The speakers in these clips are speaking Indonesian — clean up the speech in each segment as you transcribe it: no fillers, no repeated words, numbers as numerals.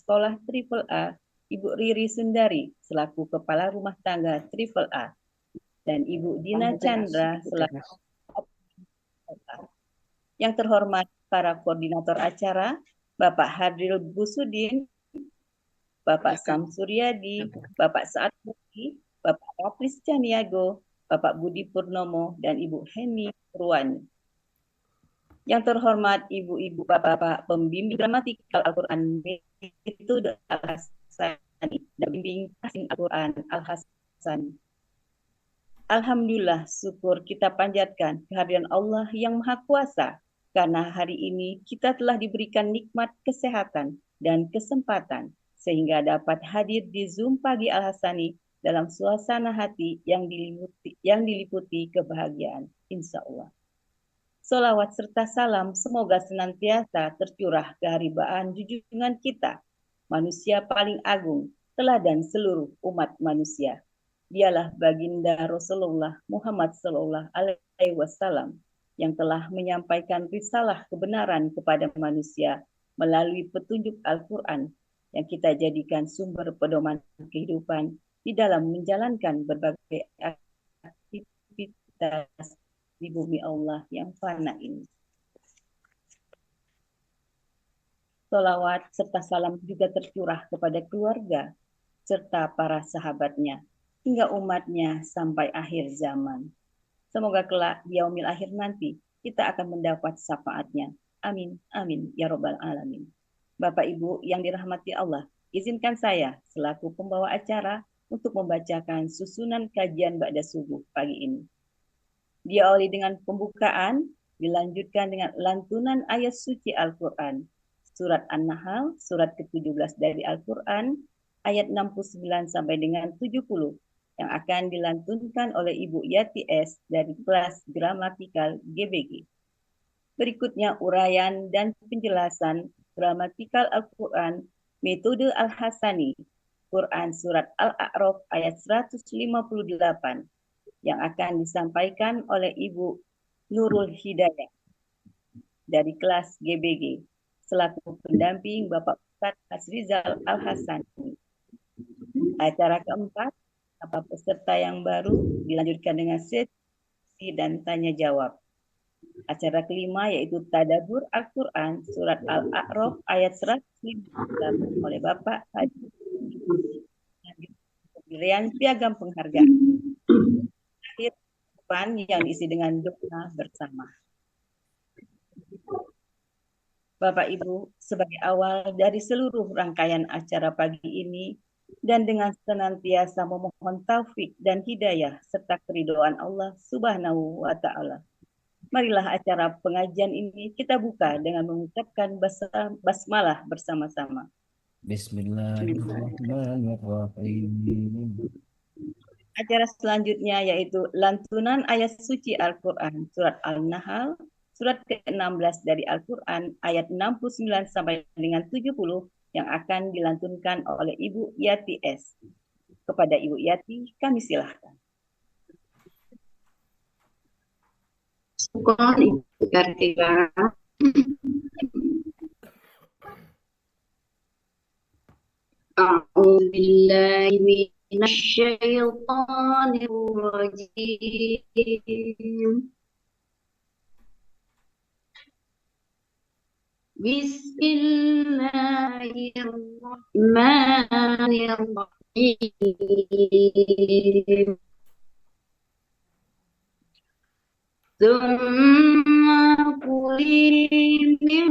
sekolah Triple A, Ibu Riri Sundari selaku Kepala Rumah Tangga Triple A, dan Ibu Dina Chandra selaku yang terhormat para koordinator acara, Bapak Hadril Busudin, Bapak Sam Suryadi, Bapak Saad Budi, Bapak Raplis Caniago, Bapak Budi Purnomo, dan Ibu Heni Purwani. Yang terhormat Ibu-Ibu Bapak Pembimbing Gramatikal Al-Quran Metode Al-Hasani dan Bimbing Asing Al-Quran Al-Hasani. Alhamdulillah, syukur kita panjatkan kehadiran Allah yang Maha Kuasa, karena hari ini kita telah diberikan nikmat kesehatan dan kesempatan, sehingga dapat hadir di Zoom Pagi Al-Hasani dalam suasana hati yang diliputi kebahagiaan, insya Allah. Salawat serta salam semoga senantiasa tercurah keharibaan junjungan kita, manusia paling agung, teladan seluruh umat manusia. Dialah baginda Rasulullah Muhammad Sallallahu Alaihi Wasallam yang telah menyampaikan risalah kebenaran kepada manusia melalui petunjuk Al-Quran yang kita jadikan sumber pedoman kehidupan di dalam menjalankan berbagai aktivitas di bumi Allah yang fana ini. Salawat serta salam juga tercurah kepada keluarga serta para sahabatnya hingga umatnya sampai akhir zaman. Semoga kelak di yaumil akhir nanti kita akan mendapat syafaatnya. Amin, amin, ya robbal alamin. Bapak Ibu yang dirahmati Allah, izinkan saya selaku pembawa acara untuk membacakan susunan kajian ba'da subuh pagi ini. Diawali dengan pembukaan, dilanjutkan dengan lantunan ayat suci Al-Quran. Surat An-Nahl, surat ke-17 dari Al-Quran, ayat 69 sampai dengan 70, yang akan dilantunkan oleh Ibu Yati S. dari kelas gramatikal GBG. Berikutnya uraian dan penjelasan gramatikal Al-Quran, metode Al-Hasani, Quran Surat Al-A'raf ayat 158, yang akan disampaikan oleh Ibu Nurul Hidayah dari kelas GBG selaku pendamping Bapak Ustadz Hasrizal Al-Hasani. Acara keempat, Bapak peserta yang baru dilanjutkan dengan sesi dan tanya jawab. Acara kelima yaitu Tadabbur Al-Quran Surat Al-A'raf ayat 158 oleh Bapak Haji pemberian piagam penghargaan. Akhir yang diisi dengan doa bersama. Bapak Ibu, sebagai awal dari seluruh rangkaian acara pagi ini, dan dengan senantiasa memohon taufik dan hidayah serta keridhaan Allah Subhanahu wa Ta'ala, marilah acara pengajian ini kita buka dengan mengucapkan basmalah bersama-sama. Bismillahirrahmanirrahim. Acara selanjutnya yaitu lantunan ayat suci Al-Quran Surat Al-Nahl, surat ke-16 dari Al-Quran ayat 69 sampai dengan 70 yang akan dilantunkan oleh Ibu Yati S. Kepada Ibu Yati, kami silahkan. Syukur Ibu Kartika. A'udzubillahi minasyaitonirrajim. Bismillahirrahmanirrahim. ثم كلي من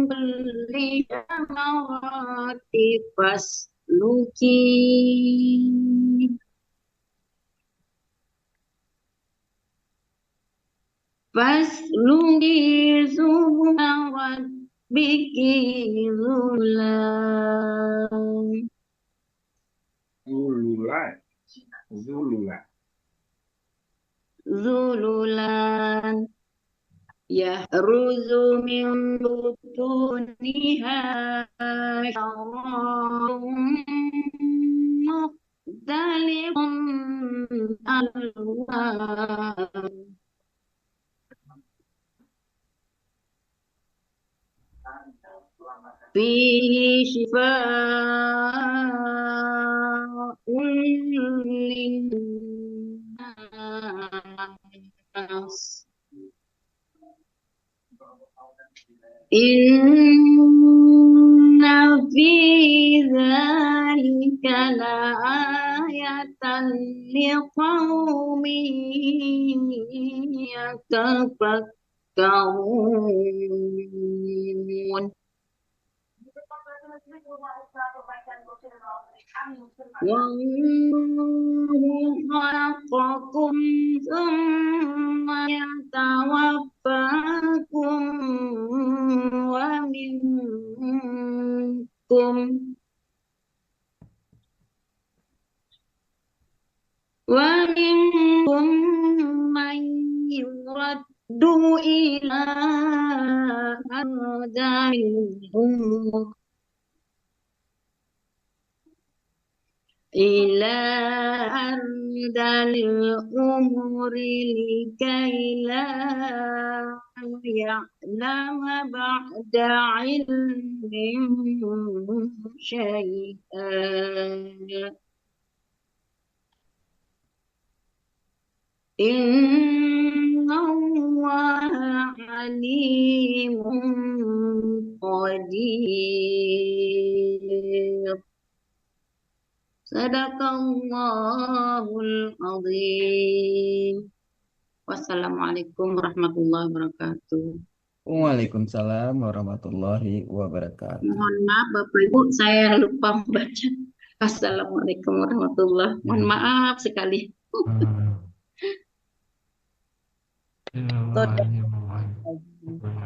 كل ثمرات فاسلكي سبل ربك ذللا يخرج من بطونها شراب مختلف ألوان فيه شفاء للناس إن في ذلك لآية لقوم يتفكرون والله خلقكم ثم يتوفاكم ومنكم من يرد إلى أرذل العمر لكي لا يعلم بعد علم شيئا إن الله عليم قدير Sadaqallahul azim. Wassalamualaikum warahmatullahi wabarakatuh. Waalaikumsalam warahmatullahi wabarakatuh. Mohon maaf Bapak Ibu, saya lupa membaca. Assalamualaikum warahmatullahi wabarakatuh. Mohon maaf sekali.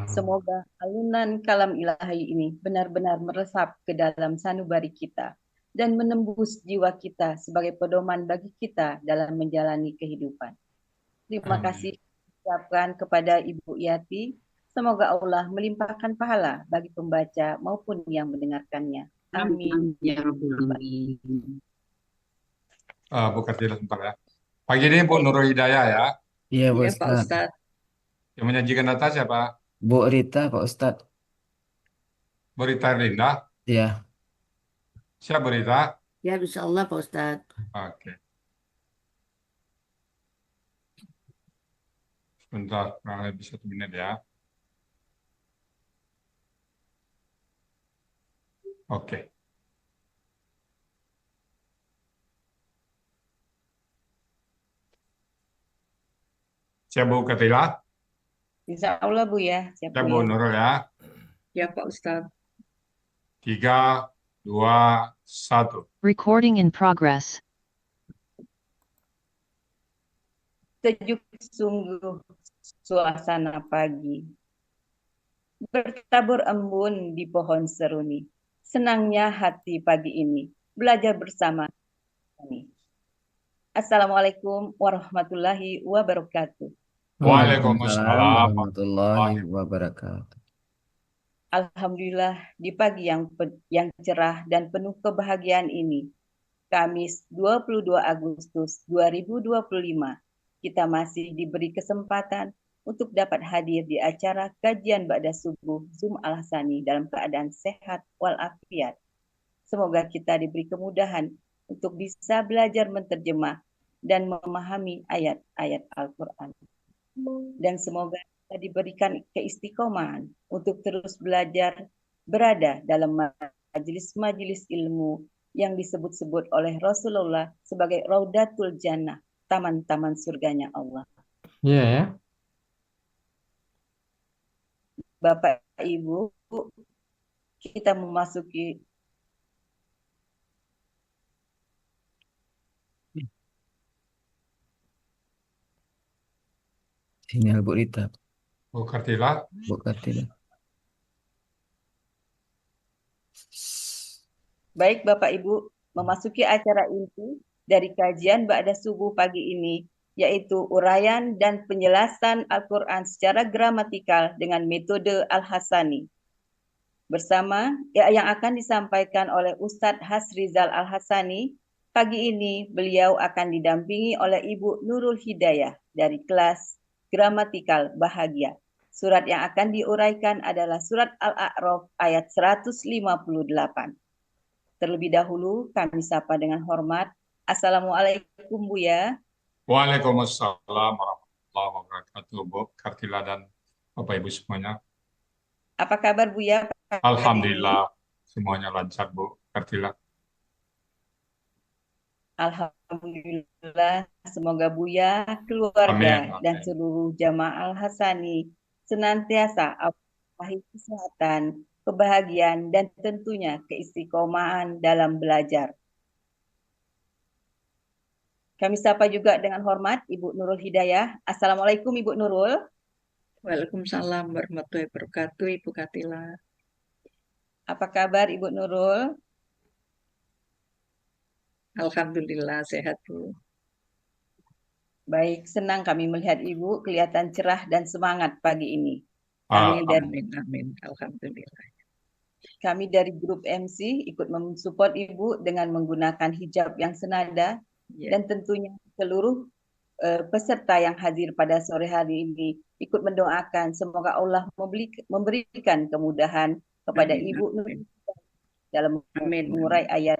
Semoga alunan kalam ilahi ini benar-benar meresap ke dalam sanubari kita dan menembus jiwa kita sebagai pedoman bagi kita dalam menjalani kehidupan. Terima kasih ucapkan kepada Ibu Yati. Semoga Allah melimpahkan pahala bagi pembaca maupun yang mendengarkannya. Amin. Ya Rabbal Alamin. Bu Kartila sebentar ya. Pagi ini Bu Nurul Hidayah ya. Iya, Pak Ya Pak Ustadz. Ustadz. Yang menyajikan data siapa? Bu Rita, Pak Ustadz. Berita Linda. Iya. Siap berita? Ya insya Allah Pak Ustadz. Oke. Sebentar, kurang lebih 1 menit ya. Oke. Siap Bu Kartila? Insya Allah Bu ya. Siap Siap Bu Bu ya. Nurul ya. Ya Pak Ustadz. 3, 2, 1. Recording in progress. Sejuk sungguh suasana pagi. Bertabur embun di pohon seruni. Senangnya hati pagi ini. Belajar bersama kami. Assalamualaikum warahmatullahi wabarakatuh. Waalaikumsalam warahmatullahi wabarakatuh. Alhamdulillah di pagi yang cerah dan penuh kebahagiaan ini, Kamis 22 Agustus 2025, kita masih diberi kesempatan untuk dapat hadir di acara kajian Ba'da Subuh Zoom Al-Hasani dalam keadaan sehat walafiat. Semoga kita diberi kemudahan untuk bisa belajar menterjemah dan memahami ayat-ayat Al-Quran. Dan semoga kita diberikan keistiqomahan untuk terus belajar berada dalam majelis-majelis ilmu yang disebut-sebut oleh Rasulullah sebagai Raudatul Jannah, taman-taman surganya Allah. Iya ya. Bapak Ibu, kita memasuki Sinyal Bu Rita, Bu Kartila. Bu Kartila. Baik Bapak Ibu, memasuki acara inti dari kajian Ba'da Subuh pagi ini, yaitu uraian dan penjelasan Al-Quran secara gramatikal dengan metode Al-Hasani. Bersama yang akan disampaikan oleh Ustadz Hasrizal Al-Hasani, pagi ini beliau akan didampingi oleh Ibu Nurul Hidayah dari kelas Gramatikal Bahagia. Surat yang akan diuraikan adalah surat Al-A'raf ayat 158. Terlebih dahulu kami sapa dengan hormat. Assalamualaikum Buya. Waalaikumsalam warahmatullahi wabarakatuh, Bu Kartila dan Bapak Ibu semuanya. Apa kabar Buya hari ini? Alhamdulillah semuanya lancar, Bu Kartila. Alhamdulillah, semoga Buya, keluarga, Amin, dan amin. seluruh jamaah Al-Hasani senantiasa Allah kesehatan, kebahagiaan, dan tentunya keistiqomahan dalam belajar. Kami sapa juga dengan hormat Ibu Nurul Hidayah. Assalamualaikum Ibu Nurul. Waalaikumsalam warahmatullahi wabarakatuh, Ibu Katila. Apa kabar Ibu Nurul? Alhamdulillah sehat, Bu. Baik, senang kami melihat Ibu kelihatan cerah dan semangat pagi ini. Kami dari Amin, amin. Alhamdulillah. grup MC ikut mensupport Ibu dengan menggunakan hijab yang senada Ya, dan tentunya seluruh peserta yang hadir pada sore hari ini ikut mendoakan semoga Allah memberikan kemudahan kepada amin, Ibu amin. dalam Amin, mengurai ayat.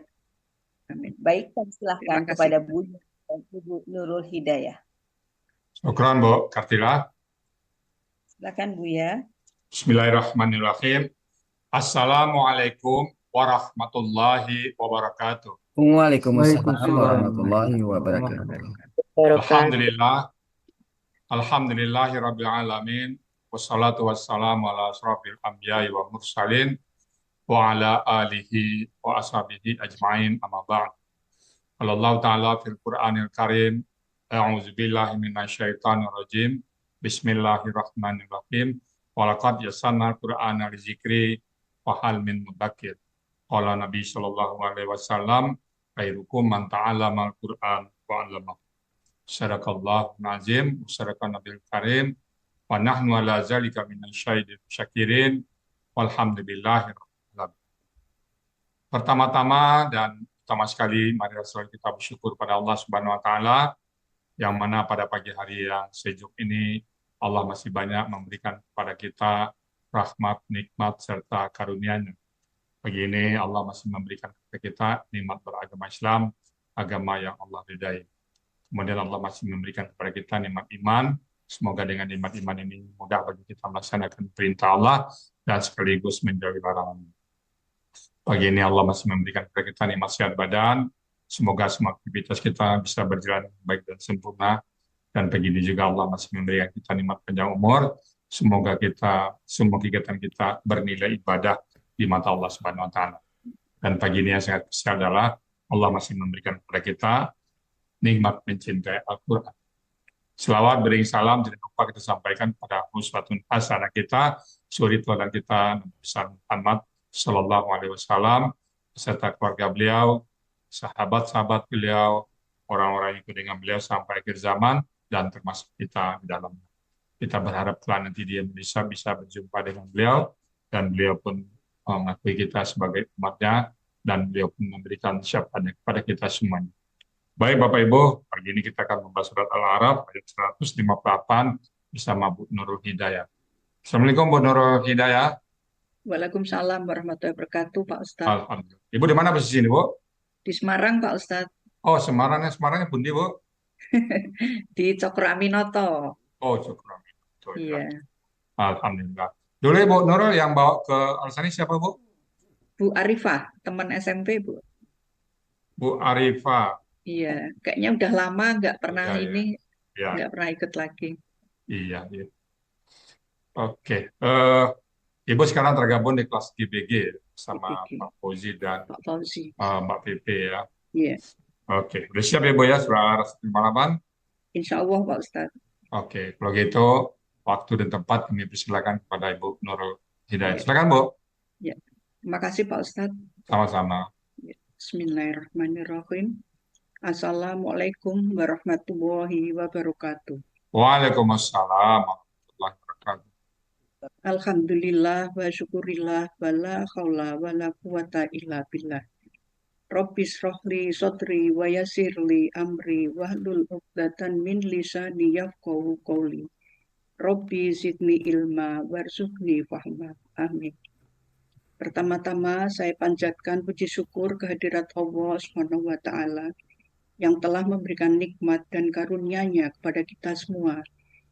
amin. Baik, kami silahkan Terima kasih. kepada Bu dan Ibu Nurul Hidayah. Syukran, Bu Kartila. Silakan Bu ya. Bismillahirrahmanirrahim. Assalamualaikum warahmatullahi wabarakatuh. Waalaikumsalam warahmatullahi wabarakatuh. Alhamdulillah. Alhamdulillahirabbil alamin. Wassalatu wassalamu ala asrofil anbiya'i wa mursalin wa ala alihi wa ashabihi ajma'in amma ba'd. Allah Ta'ala fil Qur'anil Karim. A'udzubillahi minasyaitonir rajim. Bismillahirrahmanirrahim. Walaqad yassarnal Qur'ana lizikri wa hal min mudzakir. Qala Nabi sallallahu alaihi wasallam, khairukum man ta'allamal Qur'an wa 'allamahu. Sadaqallahu azim, sadaqan Nabil Karim, wa nahnu ala zalika minasyahidin syakirin, walhamdulillahi rabbil alamin. Pertama-tama dan utama sekali, mari kita bersyukur pada Allah Subhanahu wa Ta'ala, yang mana pada pagi hari yang sejuk ini Allah masih banyak memberikan kepada kita rahmat, nikmat, serta karunia-Nya. Pagi ini Allah masih memberikan kepada kita nikmat beragama Islam, agama yang Allah ridai. Kemudian Allah masih memberikan kepada kita nikmat iman. Semoga dengan nikmat iman ini mudah bagi kita melaksanakan perintah Allah dan sekaligus menjauhi larangan. Pagi ini Allah masih memberikan kepada kita nikmat sehat badan. Semoga semua aktivitas kita bisa berjalan baik dan sempurna. Dan pagi ini juga Allah masih memberikan kita nikmat panjang umur. Semoga semua kegiatan kita bernilai ibadah di mata Allah Subhanahu wa Ta'ala. Dan pagi ini yang sangat besar adalah Allah masih memberikan kepada kita nikmat mencintai Al-Quran. Selawat beriring salam tidak lupa kita sampaikan pada uswatun hasanah kita, suri teladan kita Nabi besar Muhammad Sallallahu Alaihi Wasallam beserta keluarga beliau, sahabat-sahabat beliau, orang-orang yang ikut dengan beliau sampai akhir zaman, dan termasuk kita di dalamnya. Kita berharap kelak nanti di Indonesia bisa berjumpa dengan beliau, dan beliau pun mengakui kita sebagai umatnya, dan beliau pun memberikan syafaatnya kepada kita semuanya. Baik Bapak Ibu, pagi ini kita akan membahas surat Al-A'raf ayat 158 bersama Bu Nurul Hidayah. Assalamualaikum Bu Nurul Hidayah. Waalaikumsalam warahmatullahi wabarakatuh, Pak Ustadz. Alhamdulillah. Ibu di mana posisi ini, Bu? Di Semarang, Pak Ustadz. Oh, Semarangnya pundi, Bu? Di Cokro Aminoto. Oh, cukup. Iya. Alhamdulillah. Dulu Bu Nurul yang bawa ke Al-Hasani siapa, Bu? Bu Arifah, teman SMP, Bu. Bu Arifah. Iya, kayaknya udah lama nggak pernah Iya, ini, iya. nggak pernah ikut lagi. Iya, iya. Oke. Ibu sekarang tergabung di kelas GBG sama GBG. Pak Fauzi dan Pak Fauzi. Mbak Pepe ya. Iya, Oke, udah siap ya Bu ya, sudah 158? insya Allah, Pak Ustadz. Oke, kalau gitu waktu dan tempat kami persilakan kepada Ibu Nurul Hidayah. Iya. Silakan Bu. Ya. Terima kasih Pak Ustadz. Sama-sama. Bismillahirrahmanirrahim. Assalamualaikum warahmatullahi wabarakatuh. Waalaikumsalam warahmatullahi wabarakatuh. Alhamdulillah wa syukurillah wa la khawla wa la quwata illa billah. Rabbis rohli sodri wa yasirli amri wahlul uqdatan min lisani yafqahu qawli. Robbi zidni ilma warzuqni fahma. Amin. Pertama-tama saya panjatkan puji syukur kehadirat Allah Subhanahu wa taala yang telah memberikan nikmat dan karunia-Nya kepada kita semua,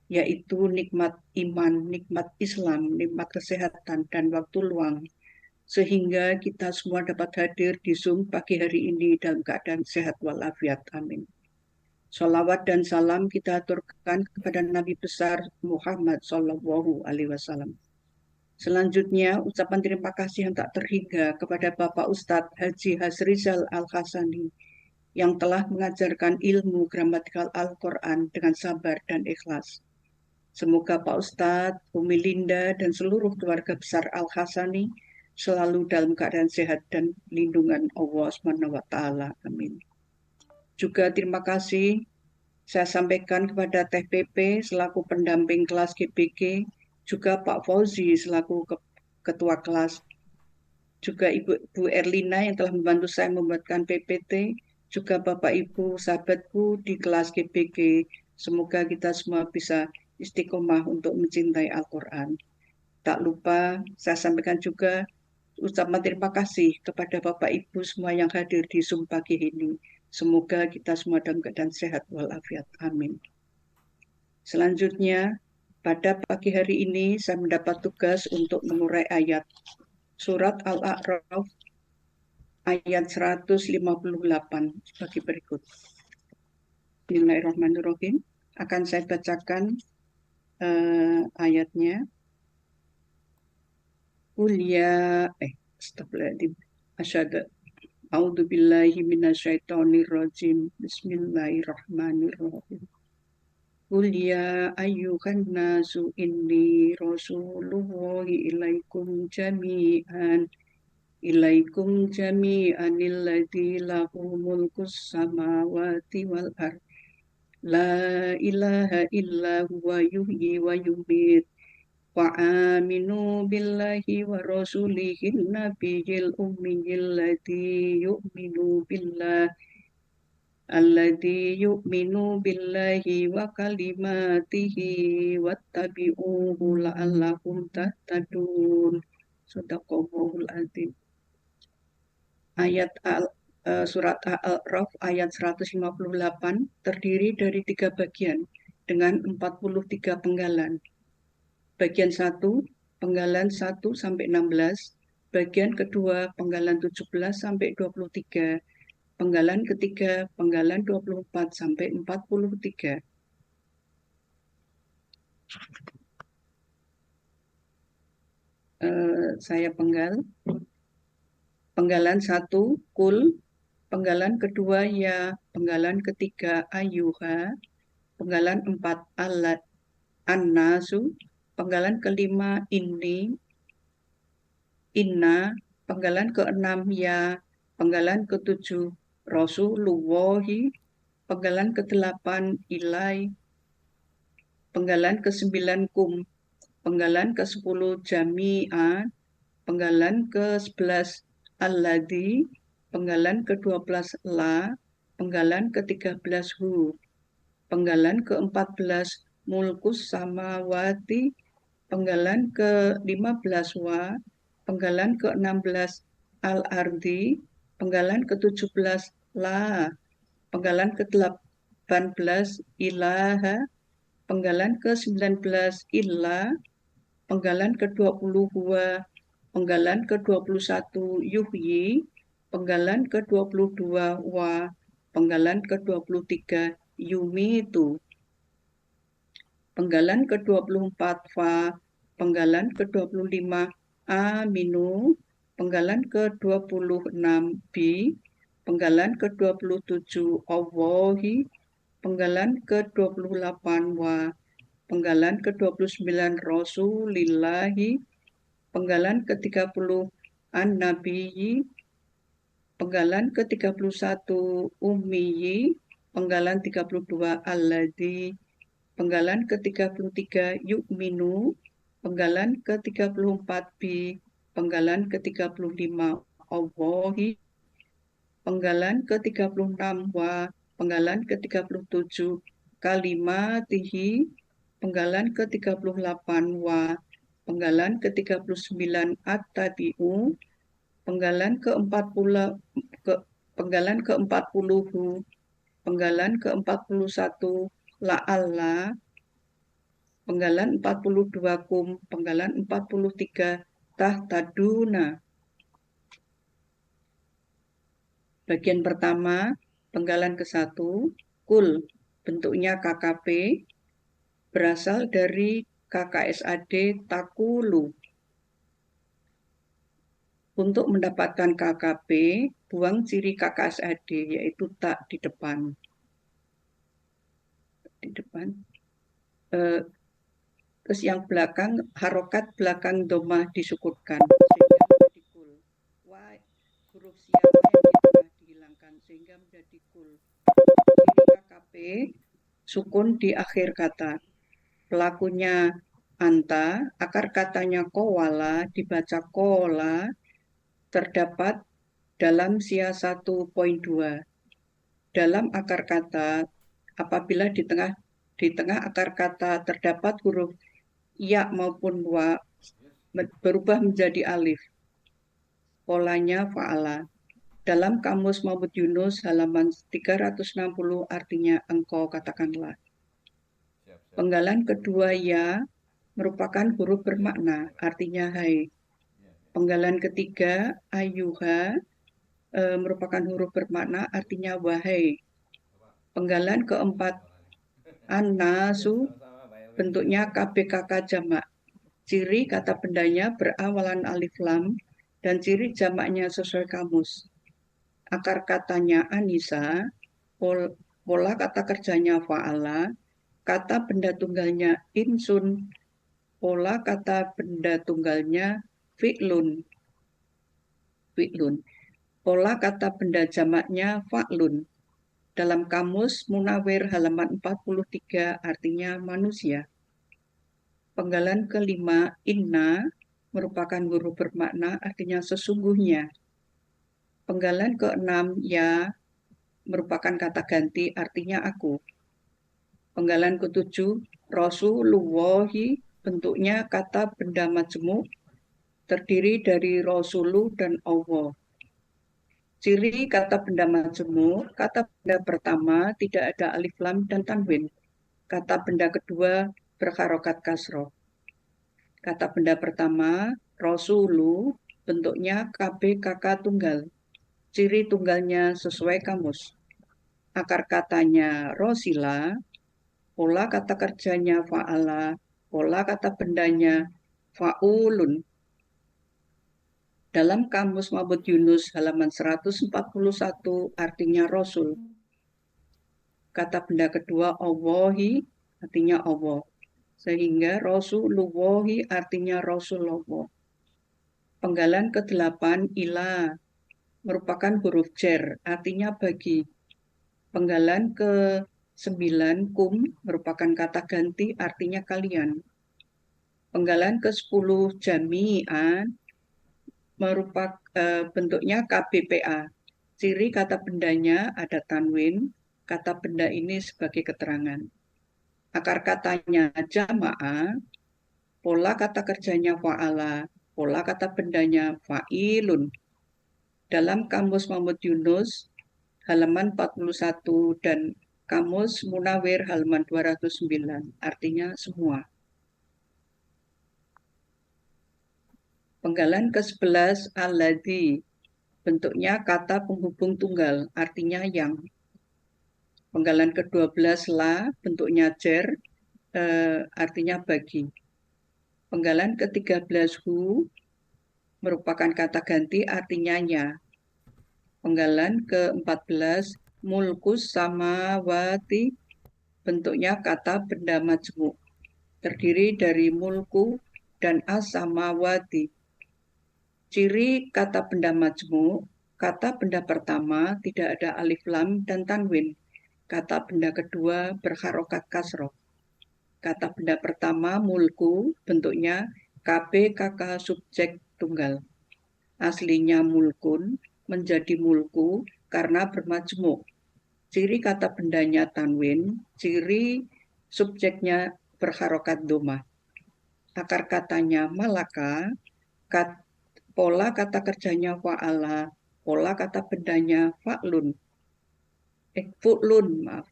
yaitu nikmat iman, nikmat Islam, nikmat kesehatan dan waktu luang, sehingga kita semua dapat hadir di Zoom pagi hari ini dalam keadaan sehat walafiat. Amin. Sholawat dan salam kita aturkan kepada Nabi besar Muhammad Sallallahu Alaihi Wasallam. Selanjutnya, ucapan terima kasih yang tak terhingga kepada Bapak Ustadz Haji Hasrizal Al-Hasani yang telah mengajarkan ilmu gramatikal Al-Quran dengan sabar dan ikhlas. Semoga Pak Ustadz, Umi Linda, dan seluruh keluarga besar Al-Hasani selalu dalam keadaan sehat dan lindungan Allah SWT. Amin. Juga terima kasih saya sampaikan kepada Teh PP selaku pendamping kelas GBG, juga Pak Fauzi selaku ketua kelas, juga Ibu Erlina yang telah membantu saya membuatkan PPT, juga Bapak Ibu sahabatku di kelas GBG. Semoga kita semua bisa istiqomah untuk mencintai Al-Quran. Tak lupa saya sampaikan juga ucapan terima kasih kepada Bapak Ibu semua yang hadir di Zoom pagi ini. Semoga kita semua dalam keadaan sehat walafiat. Amin. Selanjutnya, pada pagi hari ini saya mendapat tugas untuk mengurai ayat surat Al-A'raf ayat 158 sebagai berikut. Bismillahirrahmanirrahim. Akan saya bacakan ayatnya. Astagfirullahaladzim. Asyhadu a'udzu billahi minasyaitonir rajim. Bismillahirrahmanirrahim. Qul ya ayyuhan nasu inni rasulullahi ilaikum jami'an alladzi lahu mulkus samawati wal ard. La ilaha illa huwa yuhyi wa yumiit. Wa aminu billahi wa rasulihin nabiyil ummiyil alladhi yu'minu billahi wa kalimatihi wattabi'uhu la'allakum tahtadun. Shadaqallahul azim. Surat Al-A'raf ayat 158 terdiri dari 3 bagian dengan 43 penggalan. Bagian 1, penggalan 1 sampai 16, bagian kedua penggalan 17 sampai 23, penggalan ketiga penggalan 24 sampai 43. Saya penggal. Penggalan 1 kul, penggalan kedua ya, penggalan ketiga ayyuha, penggalan 4 alat an-nasu, penggalan kelima ini, inna, penggalan ke-6 ya, penggalan ke-7 Rasulullahi, penggalan ke-8 ilai, penggalan ke-9 kum, penggalan ke-10 jami'a, penggalan ke-11 alladhi, penggalan ke-12 la, penggalan ke-13 hu, penggalan ke-14 mulkus samawati, penggalan ke-15 wa, penggalan ke-16 al-ardi, penggalan ke-17 la, penggalan ke-18 ilaha, penggalan ke-19 illa, penggalan ke-20 huwa, penggalan ke-21 yuhyi, penggalan ke-22 wa, penggalan ke-23 yumitu, penggalan ke-24 fa, penggalan ke-25 aminu, penggalan ke-26 bi, penggalan ke-27 Allahi, penggalan ke-28 wa, penggalan ke-29 Rasulillahi, penggalan ke-30 an-nabiyyi, penggalan ke-31 ummiyi, penggalan 32 alladzi, penggalan ke-33 yu'minu, penggalan ke-34 bi, penggalan ke-35 Allahi, penggalan ke-36 wa, penggalan ke-37 kalimatihi, penggalan ke-38 wa, penggalan ke-39 at-tabi'u, penggalan ke-40 penggalan ke-40 penggalan ke-41 la'alla, penggalan 42 kum, penggalan 43 tahtaduna. Bagian pertama, penggalan ke-1, kul, bentuknya KKP, berasal dari KKSAD takulu. Untuk mendapatkan KKP, buang ciri KKSAD, yaitu tak di depan. Terus yang belakang, harokat belakang domah disukunkan, sehingga menjadi kul. Wa, huruf siapa yang di tengah dihilangkan, sehingga menjadi kul. Ciri KKP, sukun di akhir kata. Pelakunya anta, akar katanya kowala, dibaca kola, terdapat dalam sia 1.2. Dalam akar kata, apabila di tengah akar kata terdapat huruf ya maupun wa, berubah menjadi alif. Polanya fa'ala. Dalam kamus Mahmud Yunus halaman 360 artinya engkau, katakanlah. Penggalan kedua ya merupakan huruf bermakna, artinya hai. Penggalan ketiga ayuha merupakan huruf bermakna, artinya wahai. Penggalan keempat an-nasu, bentuknya KBKK jamak. Ciri kata bendanya berawalan alif lam dan ciri jamaknya sesuai kamus. Akar katanya anisa, pola kata kerjanya fa'ala, kata benda tunggalnya insun, pola kata benda tunggalnya fi'lun. Pola kata benda jamaknya fa'lun. Dalam kamus Munawir halaman 43 artinya manusia. Penggalan kelima inna merupakan huruf bermakna, artinya sesungguhnya. Penggalan keenam ya merupakan kata ganti, artinya aku. Penggalan ketujuh Rasulullahi, bentuknya kata benda majmuk, terdiri dari Rasulu dan Allah. Ciri kata benda majmuk, kata benda pertama tidak ada alif lam dan tanwin. Kata benda kedua berharokat kasroh. Kata benda pertama Rasulu, bentuknya KBKK tunggal. Ciri tunggalnya sesuai kamus. Akar katanya Rosila, pola kata kerjanya fa'ala, pola kata bendanya fa'ulun. Dalam kamus Mahmud Yunus halaman 141 artinya Rasul. Kata benda kedua Allahi, artinya Allah. Sehingga Rasulullahi artinya Rasulullah. Penggalan ke-8 ila merupakan huruf jar, artinya bagi. Penggalan ke-9 kum merupakan kata ganti, artinya kalian. Penggalan ke-10 jami'an merupakan bentuknya KBPA. Ciri kata bendanya ada tanwin, kata benda ini sebagai keterangan. Akar katanya jama'a, pola kata kerjanya fa'ala, pola kata bendanya fa'ilun. Dalam kamus Mahmud Yunus halaman 41 dan kamus Munawir halaman 209 artinya semua. Penggalan ke-11 alladzi, bentuknya kata penghubung tunggal, artinya yang. Penggalan ke-12 la, bentuknya jar, artinya bagi. Penggalan ke-13 hu, merupakan kata ganti, artinya ya. Penggalan ke-14 mulkus samawati, bentuknya kata benda majmuk, terdiri dari mulku dan as-samawati. Ciri kata benda majmuk, kata benda pertama tidak ada alif lam dan tanwin. Kata benda kedua berharokat kasroh. Kata benda pertama mulku, bentuknya KBKK subjek tunggal. Aslinya mulkun menjadi mulku karena bermajmuk. Ciri kata bendanya tanwin, ciri subjeknya berharokat doma. Akar katanya malaka, pola kata kerjanya fa'ala, pola kata bendanya fu'lun, maaf.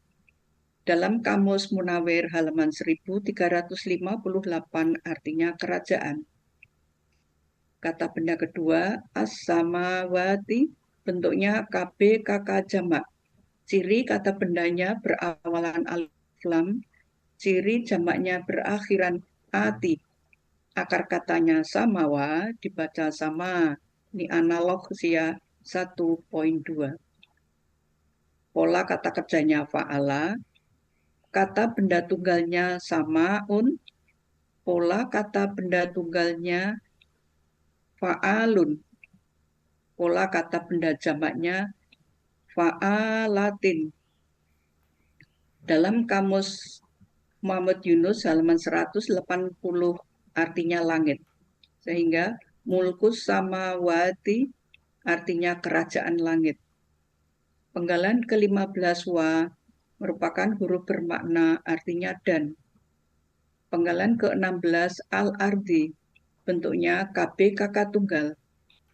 Dalam Kamus Munawir halaman 1358 artinya kerajaan. Kata benda kedua, as-samawati, bentuknya KB KK jamak. Ciri kata bendanya berawalan alif lam, ciri jamaknya berakhiran ati. Akar katanya samawa, dibaca sama. Ini analog usia 1.2. Pola kata kerjanya fa'ala, kata benda tunggalnya samaun, pola kata benda tunggalnya fa'alun, pola kata benda jamaknya fa'alatin. Dalam Kamus Muhammad Yunus halaman 180 artinya langit. Sehingga mulkus samawati artinya kerajaan langit. Penggalan ke-15 wa merupakan huruf bermakna artinya dan. Penggalan ke-16 al-ardi bentuknya KB KK tunggal.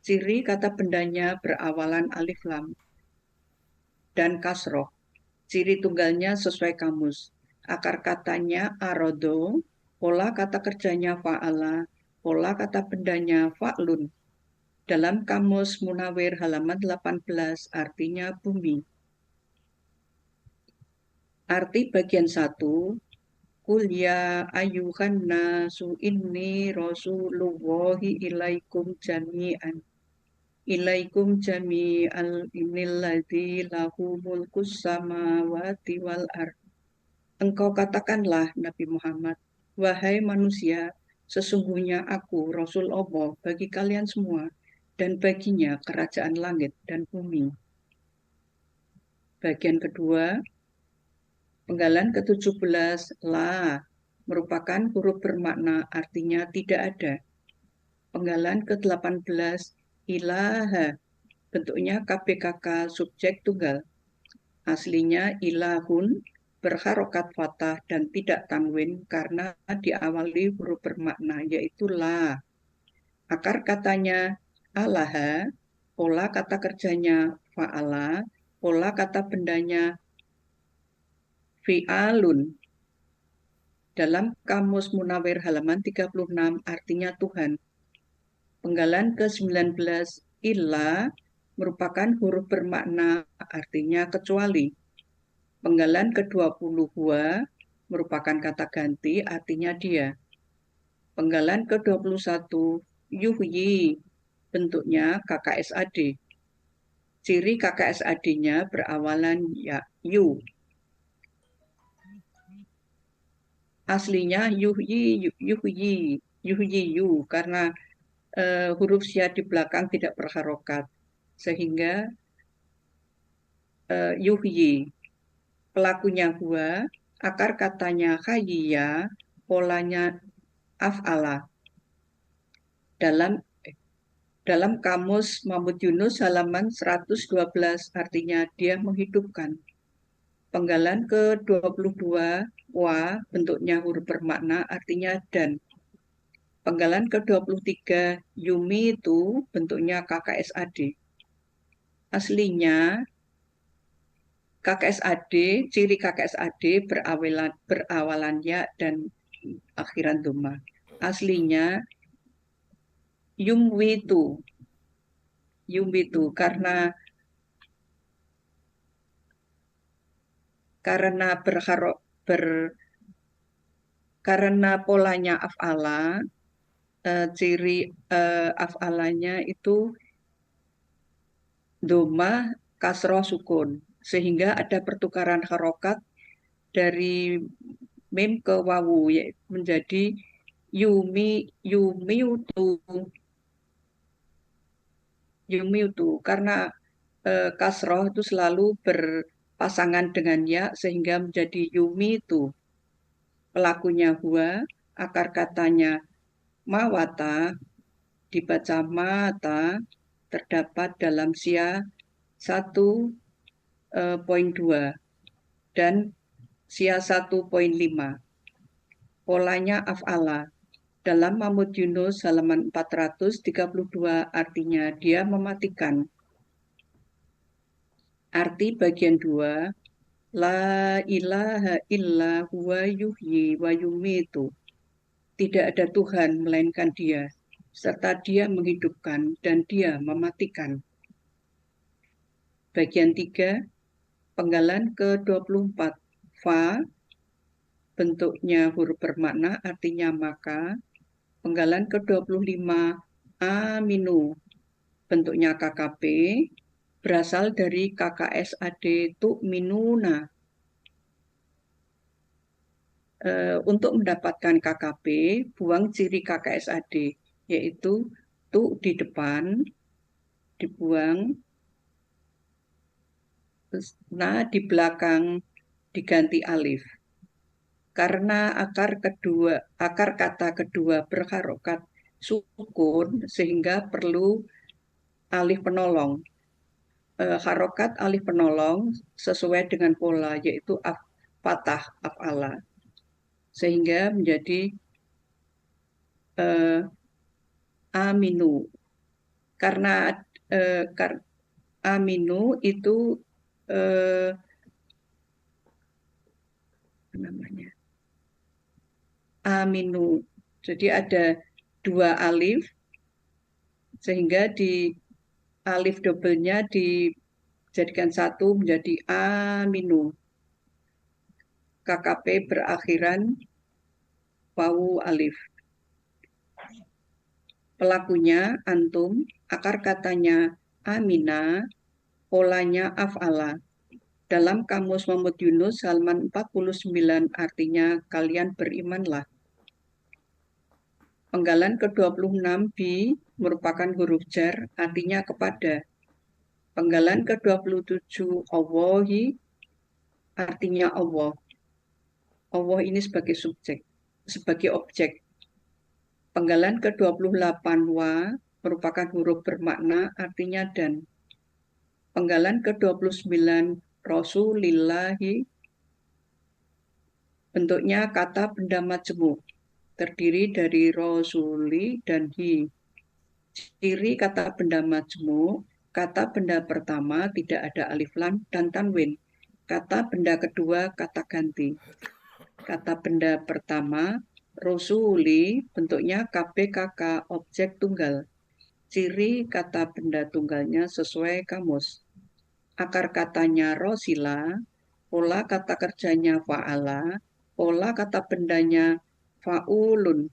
Ciri kata bendanya berawalan alif lam dan kasroh. Ciri tunggalnya sesuai kamus. Akar katanya arodo, pola kata kerjanya fa'ala, pola kata bendanya fa'lun. Dalam Kamus Munawir halaman 18 artinya bumi. Arti bagian 1, Qul ya ayyuhan nasu inni rasulullahi ilaikum jami'an. Ilaikum jami'al innilladzi lahu mulkus samawati wal ard. Engkau katakanlah Nabi Muhammad, wahai manusia, sesungguhnya aku Rasul Allah bagi kalian semua, dan baginya kerajaan langit dan bumi. Bagian kedua, penggalan ke-17, la, merupakan huruf bermakna artinya tidak ada. Penggalan ke-18, ilaha, bentuknya KBKK subjek tunggal. Aslinya ilahun, berharokat fathah dan tidak tanwin karena diawali huruf bermakna yaitu la. Akar katanya alaha, pola kata kerjanya fa'ala, pola kata bendanya fi'alun. Dalam Kamus Munawir halaman 36 artinya Tuhan. Penggalan ke-19 illa merupakan huruf bermakna artinya kecuali. Penggalan ke-20 huwa merupakan kata ganti artinya dia. Penggalan ke-21 yuhyi bentuknya KKSAD. Ciri KKSAD-nya berawalan ya yu. Aslinya yuhyi yu karena huruf sya di belakang tidak berharokat sehingga yuhyi. Pelakunya huwa, akar katanya khayya, polanya af'ala. Dalam Kamus Muhammad Yunus halaman 112 artinya dia menghidupkan. Penggalan ke-22 wa bentuknya huruf bermakna artinya dan. Penggalan ke-23 yumi itu bentuknya KKSAD. Aslinya KKSAD, ciri KKSAD berawalan ya dan akhiran dhamma. Aslinya yumwitu karena karena polanya af'ala, ciri af'alanya itu dhamma kasroh sukun sehingga ada pertukaran harokat dari mim ke wawu menjadi yumiutu karena kasroh itu selalu berpasangan dengan ya sehingga menjadi yumitu. Pelakunya huwa, akar katanya mawata, dibaca mata, terdapat dalam sya 1.2 dan sya 1.5. polanya af'ala. Dalam Mahmud Yunus halaman 432 artinya dia mematikan. Arti bagian 2, la ilaha illa huwa yuhyi wa yumitu. Tidak ada Tuhan melainkan Dia, serta Dia menghidupkan dan Dia mematikan. Bagian 3, penggalan ke-24, fa, bentuknya huruf bermakna artinya maka. Penggalan ke-25, aminu, bentuknya KKP, berasal dari KKSAD tu'minuna. Untuk mendapatkan KKP, buang ciri KKSAD, yaitu tu di depan, dibuang, nah di belakang diganti alif. Karena akar kata kedua berharokat sukun, sehingga perlu alif penolong. Harokat alif penolong sesuai dengan pola, yaitu fathah af'ala, sehingga menjadi aminu. Karena aminu itu namanya aminu. Jadi ada 2 alif, sehingga di alif doublenya dijadikan 1 menjadi aminu. KKP berakhiran wawu alif. Pelakunya antum, akar katanya amina, polanya af'ala. Dalam Kamus Mahmud Yunus halaman 49 artinya kalian berimanlah. Penggalan ke-26 bi merupakan huruf jar, artinya kepada. Penggalan ke-27 Allahi artinya Allah. Allah ini sebagai subjek, sebagai objek. Penggalan ke-28 wa merupakan huruf bermakna artinya dan. Penggalan ke-29 Rasulillahi bentuknya kata benda majmuk, terdiri dari rasuli dan hi. Ciri kata benda majmuk, kata benda pertama tidak ada alif lam dan tanwin. Kata benda kedua kata ganti. Kata benda pertama rasuli bentuknya KPKK objek tunggal. Ciri kata benda tunggalnya sesuai kamus. Akar katanya rosila, pola kata kerjanya fa'ala, pola kata bendanya fa'ulun.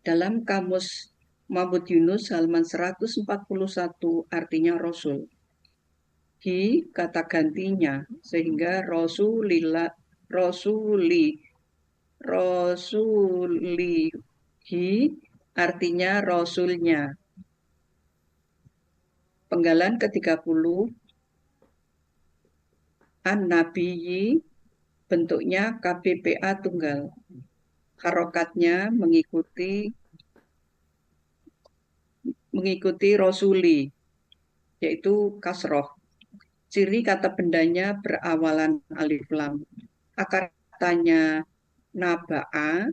Dalam Kamus Mahmud Yunus halaman 141 artinya rasul. Hi kata gantinya, sehingga rasulillah, rasulihi artinya rasulnya. Penggalan ke-30 an-nabiyyi bentuknya KBPA tunggal. Harokatnya mengikuti rasuli, yaitu kasroh. Ciri kata bendanya berawalan alif lam. Akar katanya naba'a,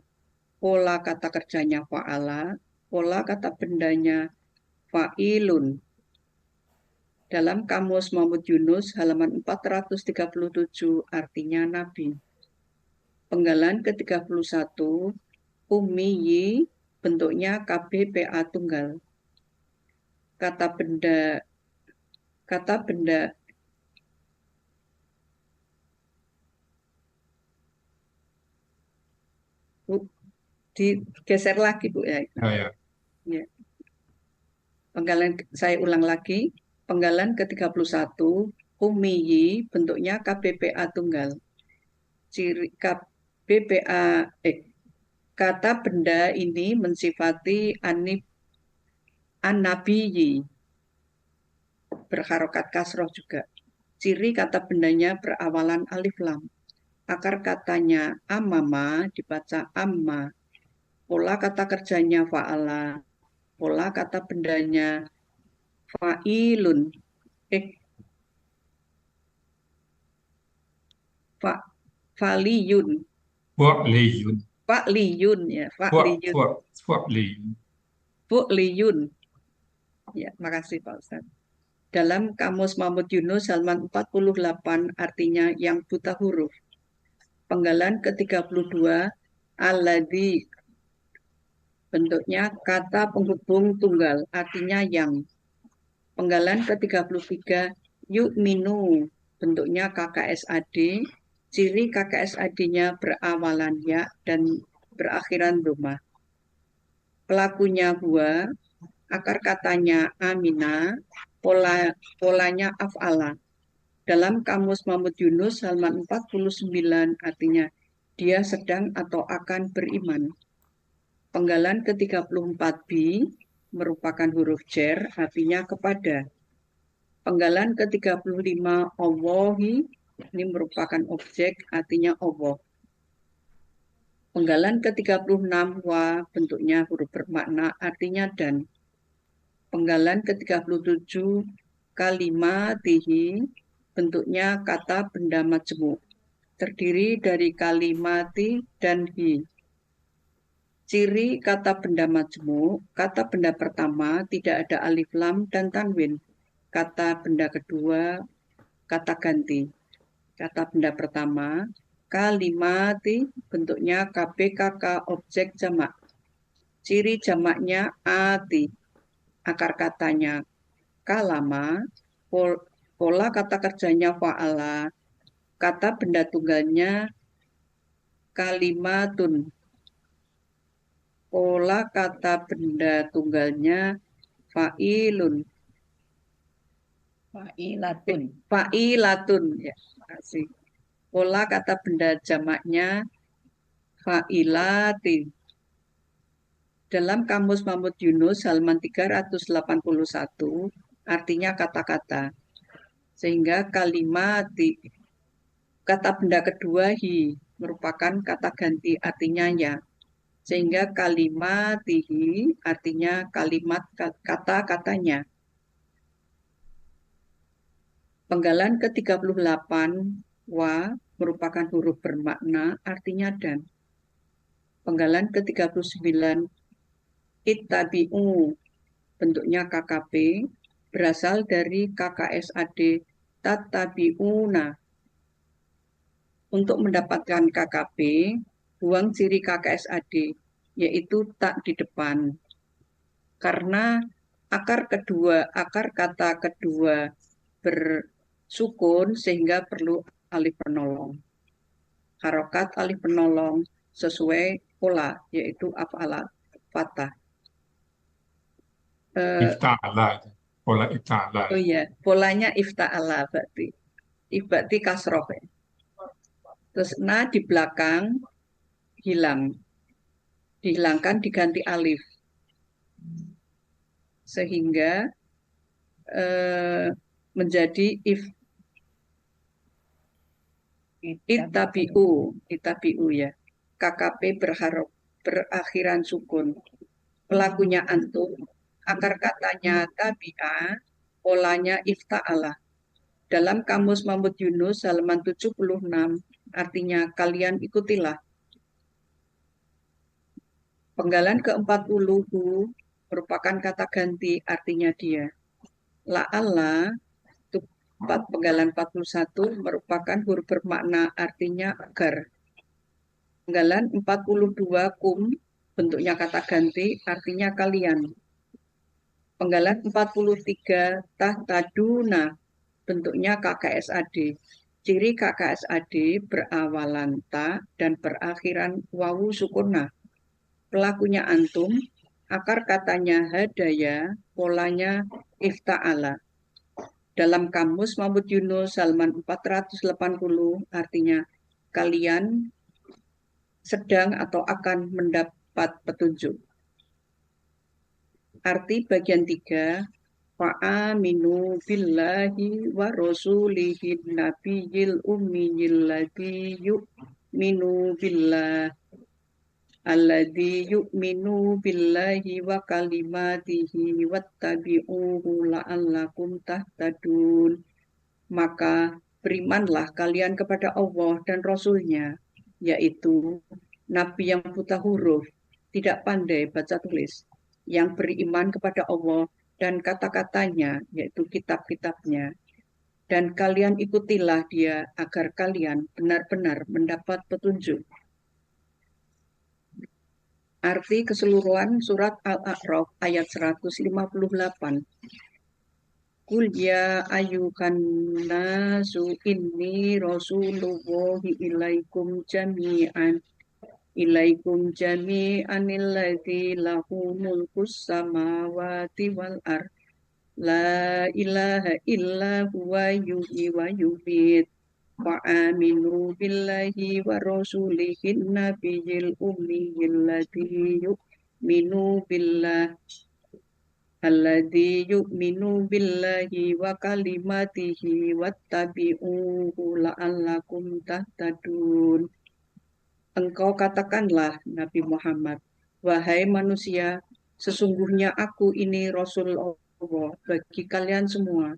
pola kata kerjanya fa'ala, pola kata bendanya fa'ilun. Dalam Kamus Mahmud Yunus halaman 437 artinya nabi. Penggalan ke-31 ummiyi bentuknya KBPA tunggal. Kata benda Bu, digeser lagi Bu ya. Ya. Ya. Saya ulang lagi. Penggalan ke-31 ummiyi bentuknya KBPA tunggal. Ciri KBPA kata benda ini mensifati an-nabiyyi, berharokat kasroh juga. Ciri kata bendanya berawalan alif lam. Akar katanya amama dibaca amma. Pola kata kerjanya fa'ala. Pola kata bendanya fa'ilun. Fa'liyun. Fu'liyun. Fa'liyun ya, Fa'liyun. Fu'liyun. Fu'liyun. Ya, makasih Pak Ustadz. Dalam Kamus Mahmud Yunus halaman 48 artinya yang buta huruf. Penggalan ke-32 alladzi, bentuknya kata penghubung tunggal artinya yang. Penggalan ke-33 yu'minu, bentuknya KKSAD, ciri KKSAD-nya berawalan ya dan berakhiran doma. Pelakunya huwa, akar katanya amina, polanya af'ala. Dalam Kamus Mahmud Yunus halaman 49 artinya dia sedang atau akan beriman. Penggalan ke-34b merupakan huruf jar artinya kepada. Penggalan ke-35 Allahi ini merupakan objek artinya Allah. Penggalan ke-36 wa bentuknya huruf bermakna artinya dan. Penggalan ke-37 kalimatihi bentuknya kata benda majmuk, terdiri dari kalimati dan hi. Ciri kata benda majmuk, kata benda pertama tidak ada alif lam dan tanwin. Kata benda kedua, kata ganti. Kata benda pertama, kalimati bentuknya KBKK objek jamak. Ciri jamaknya ati. Akar katanya kalama, pola kata kerjanya fa'ala, kata benda tunggalnya kalimatun, pola kata benda tunggalnya fa'ilun, fa'ilatun, ya, makasih. Pola kata benda jamaknya fa'ilati. Dalam Kamus Mahmud Yunus halaman 381 artinya kata-kata. Sehingga kalimati, kata benda kedua hi merupakan kata ganti artinya ya. Sehingga kalimatihi artinya kalimat kata-katanya. Penggalan ke-38 wa merupakan huruf bermakna artinya dan. Penggalan ke-39 ittabi'u bentuknya KKP berasal dari KKSAD tattabi'una. Untuk mendapatkan KKP, buang ciri KKSAD, yaitu tak di depan. Karena akar kata kedua bersukun sehingga perlu alif penolong. Harokat alif penolong sesuai pola, yaitu af'ala fathah. Ifta'ala. Pola ifta'ala. Oh iya, polanya ifta'ala berarti. Berarti kasroh. Ya. Terus na di belakang hilang. Dihilangkan diganti alif. Sehingga menjadi itabi'u ya. KKP berakhiran sukun. Pelakunya antum, akar katanya tabi'a, polanya ifta'ala. Dalam Kamus Mahmud Yunus halaman 76 artinya kalian ikutilah. Penggalan ke-40 merupakan kata ganti artinya dia. La'alla penggalan 41 merupakan huruf bermakna artinya agar. Penggalan 42 kum bentuknya kata ganti artinya kalian. Penggalan 43 tahtaduna bentuknya KKSAD. Ciri KKSAD berawalan ta dan berakhiran wawu sukuna. Pelakunya antum, akar katanya hadaya, polanya ifta'ala. Dalam Kamus Mahmud Yunus halaman 480 artinya kalian sedang atau akan mendapat petunjuk. Arti bagian 3, fa'aminu billahi wa rasulihi nabiyil ummiyil ladzi yu'minu billah alladzi yu'minu billahi wa kalimatihi wattabi'uhu la'allakum tahtadun. Maka berimanlah kalian kepada Allah dan Rasul-Nya yaitu Nabi yang buta huruf, tidak pandai baca tulis, yang beriman kepada Allah dan kata-katanya, yaitu kitab-kitabnya. Dan kalian ikutilah dia agar kalian benar-benar mendapat petunjuk. Arti keseluruhan surat Al-A'raf ayat 158. Qul ya ayyuhan nasu inni rasulullahi ilaikum jami'an alladzi lahu mulkus samawati wal ard la ilaha illa huwa yuhyi wa yumiit wa aminu billahi wa rasulihin nabiyil ummiyil ladzi yu'minu billahi wa kalimatihi wattabi'uhu la'allakum tahtadun. Engkau katakanlah, Nabi Muhammad, wahai manusia, sesungguhnya aku ini Rasul Allah bagi kalian semua.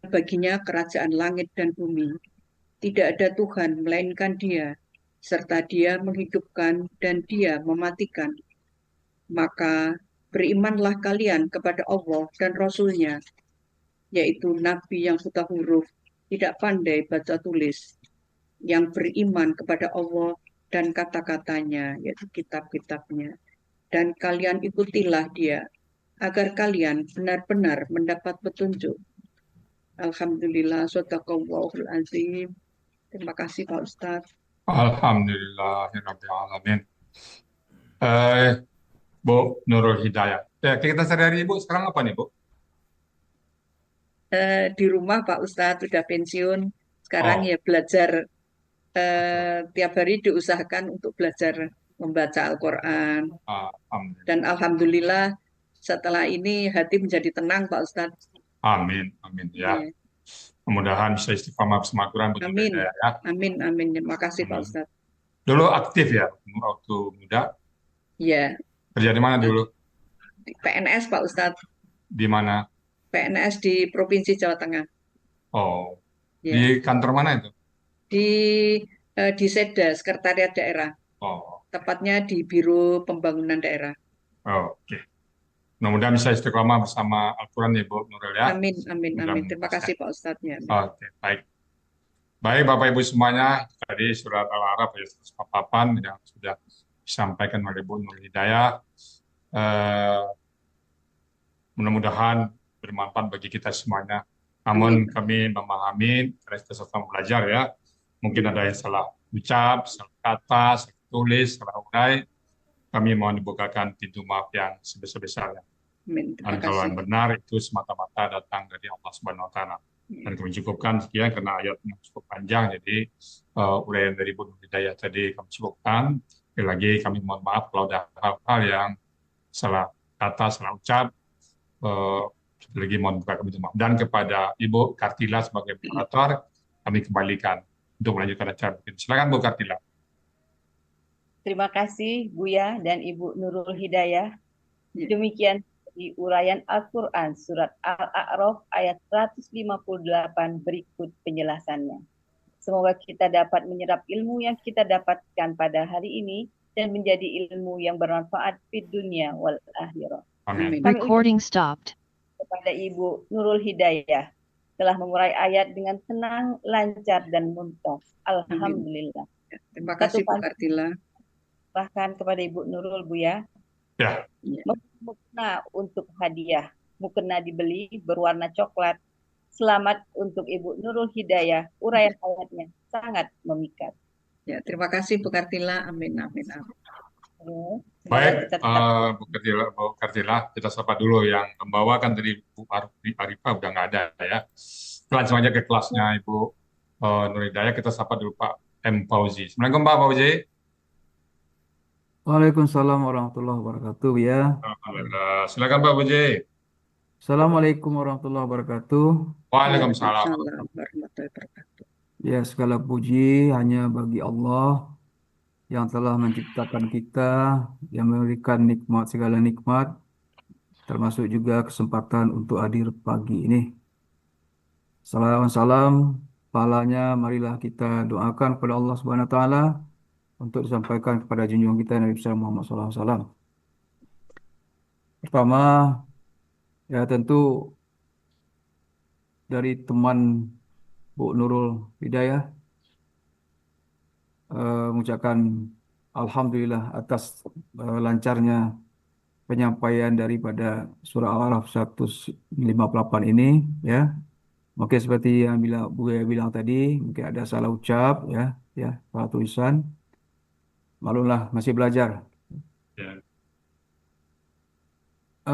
Baginya kerajaan langit dan bumi. Tidak ada Tuhan melainkan Dia, serta Dia menghidupkan dan Dia mematikan. Maka berimanlah kalian kepada Allah dan Rasul-Nya, yaitu Nabi yang buta huruf, tidak pandai baca tulis, yang beriman kepada Allah dan kata-katanya, yaitu kitab-kitabnya. Dan kalian ikutilah dia, agar kalian benar-benar mendapat petunjuk. Alhamdulillah, shadaqallahul azim. Terima kasih Pak Ustadz. Alhamdulillahirrabbilalamin. Bu Nurul Hidayah. Kita sehari-hari Ibu sekarang apa nih, Bu? Di rumah Pak Ustadz sudah pensiun. Sekarang Oh, ya belajar, tiap hari diusahakan untuk belajar membaca Al-Quran. alhamdulillah. Dan Alhamdulillah setelah ini hati menjadi tenang Pak Ustadz. Amin, amin ya. Ya. Mudah-mudahan bisa istiqomah bersama Al-Quran, Bu Nurul Amin, Hidayah ya. amin, amin. Terima kasih Pak Amin. Ustadz. Dulu aktif ya waktu muda. Ya, Kerja di mana dulu? di PNS Pak Ustadz. Di mana? PNS di Provinsi Jawa Tengah. Oh, Ya, di kantor mana itu? di Seda, Sekretariat Daerah. Oh, Tepatnya di Biro Pembangunan Daerah. oke. Mudah-mudahan bisa istiqomah bersama Al-Quran ya, Bu Nurul ya. Amin, amin, amin. Mudah-mudahan Terima bisa. kasih Pak Ustadz. Ya, amin. Oke, baik. Baik, Bapak Ibu semuanya, tadi surat Al-A'raf ayat 148 yang sudah disampaikan oleh Bu Nurul Hidayah. Mudah-mudahan bermanfaat bagi kita semuanya. Namun Amin. kami memahami, karena kita sama belajar ya, mungkin ada yang salah ucap, salah kata, salah tulis, salah urai. Kami mohon dibukakan pintu maaf yang sebesar-besarnya. Amin. Dan Terima kalau kasih. yang benar itu semata-mata datang dari Allah Subhanahu wa Ta'ala. Dan kami cukupkan sekian karena ayatnya cukup panjang, jadi uraian dari Bu Nurul Hidayah tadi kami cukupkan. Sekali lagi kami mohon maaf kalau ada hal-hal yang salah kata, salah ucap. Sekali lagi mohon buka kami maaf. Dan kepada Ibu Kartila sebagai moderator, kami kembalikan untuk melanjutkan acara. Silakan Bu Kartila. Terima kasih Buya dan Ibu Nurul Hidayah. Ya. Demikian di uraian Al-Quran Surat Al-A'raf ayat 158 berikut penjelasannya. Semoga kita dapat menyerap ilmu yang kita dapatkan pada hari ini dan menjadi ilmu yang bermanfaat di dunia wal akhirah. Amin. Kami Recording stopped. kepada Ibu Nurul Hidayah telah mengurai ayat dengan tenang, lancar, dan muntas. Alhamdulillah. Terima kasih Bu Kartila. Bahkan kepada Ibu Nurul, Buya. Ya. Mukena untuk hadiah. Mukena dibeli berwarna coklat. Selamat untuk Ibu Nurul Hidayah. Uraian ayatnya sangat memikat. Ya, terima kasih Bu Kartila. Amin, amin, amin. Baik, Bu Kartila, kita sapa dulu yang membawakan tadi Bu Arifah udah nggak ada ya. Kita langsung aja ke kelasnya Ibu Nurul Hidayah. Kita sapa dulu Pak M. Fauzi. Assalamualaikum Pak Fauzi. Waalaikumsalam warahmatullahi wabarakatuh ya. Silakan Pak Fauzi. Assalamualaikum warahmatullahi wabarakatuh. Waalaikumsalam. Warahmatullahi wabarakatuh. Ya, segala puji hanya bagi Allah yang telah menciptakan kita, yang memberikan nikmat segala nikmat, termasuk juga kesempatan untuk hadir pagi ini. Salam pahalanya marilah kita doakan kepada Allah Subhanahu wa taala untuk disampaikan kepada junjungan kita Nabi besar Muhammad SAW. Pertama, ya tentu dari teman Bu Nurul Hidayah mengucapkan Alhamdulillah atas lancarnya penyampaian daripada surah Al-Araf 158 ini, ya. Mungkin seperti yang Bu Yaya bilang tadi, mungkin ada salah ucap, ya, salah tulisan. Maklumlah, masih belajar. Ya.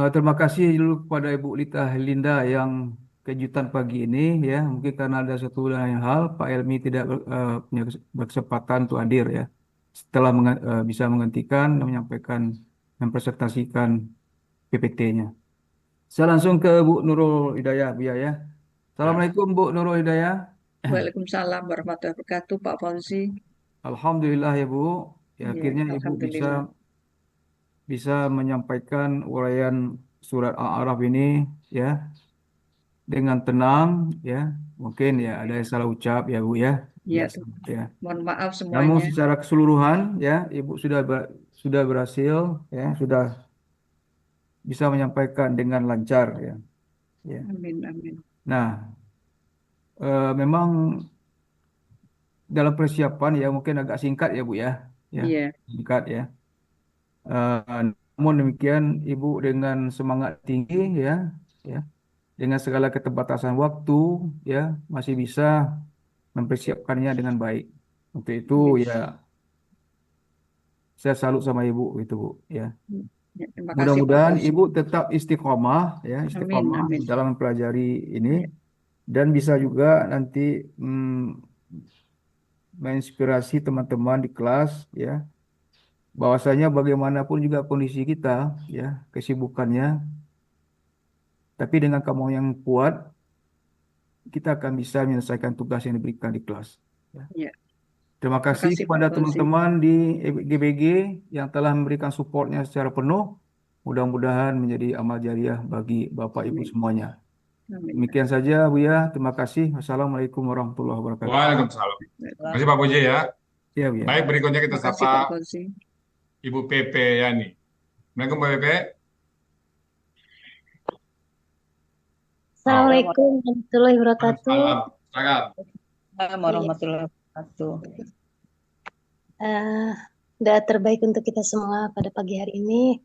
Terima kasih dulu kepada Ibu Lita Linda yang kejutan pagi ini, ya. Mungkin karena ada satu lain hal, Pak Helmi tidak punya berkesempatan untuk hadir, ya. Setelah bisa menggantikan dan menyampaikan, mempresentasikan PPT-nya. Saya langsung ke Bu Nurul Hidayah, Bu ya. Assalamualaikum Bu Nurul Hidayah. Waalaikumsalam warahmatullahi wabarakatuh, Pak Fauzi. Alhamdulillah ya Bu. Ya, Ya, akhirnya Ibu bisa alhamdulillah. menyampaikan uraian surat Al-Araf ini, ya, dengan tenang, ya. Mungkin ya ada yang salah ucap ya Bu, ya. Ya, Biasa, ya. mohon maaf Namun semuanya. secara keseluruhan, ya, Ibu sudah berhasil, ya, sudah bisa menyampaikan dengan lancar, ya. Ya. Amin, amin. Nah, memang dalam persiapan ya mungkin agak singkat ya Bu, ya. Ya, Iya, singkat, ya. Namun demikian Ibu dengan semangat tinggi, ya, ya, dengan segala keterbatasan waktu, ya, masih bisa mempersiapkannya dengan baik. Untuk itu amin. ya saya salut sama Ibu itu Bu, ya. Ya, terima kasih Pak Mudah-mudahan Fauzi. Ibu tetap istiqomah, ya, Amin, istiqomah amin. dalam mempelajari ini, Ya, dan bisa juga nanti menginspirasi teman-teman di kelas, ya, bahwasanya bagaimanapun juga kondisi kita, ya, kesibukannya, tapi dengan kamu yang kuat, kita akan bisa menyelesaikan tugas yang diberikan di kelas. Ya. ya. Terima Terima kasih kasih Pak kepada Fauzi. teman-teman di GBG yang telah memberikan supportnya secara penuh. Mudah-mudahan menjadi amal jariah bagi Bapak Ibu Amin, semuanya. amin. Demikian saja Bu ya. Terima kasih. Wassalamualaikum warahmatullahi wabarakatuh. Waalaikumsalam. Terima kasih Pak Puji ya. Ya Bu ya. Baik, berikutnya kita Terima kasih Pak sapa Fauzi. Ibu PP Yani. Assalamualaikum Pak PP. Assalamualaikum warahmatullahi wabarakatuh. Waalaikumsalam. Silakan. Assalamualaikum warahmatullahi wabarakatuh. Doa terbaik untuk kita semua pada pagi hari ini.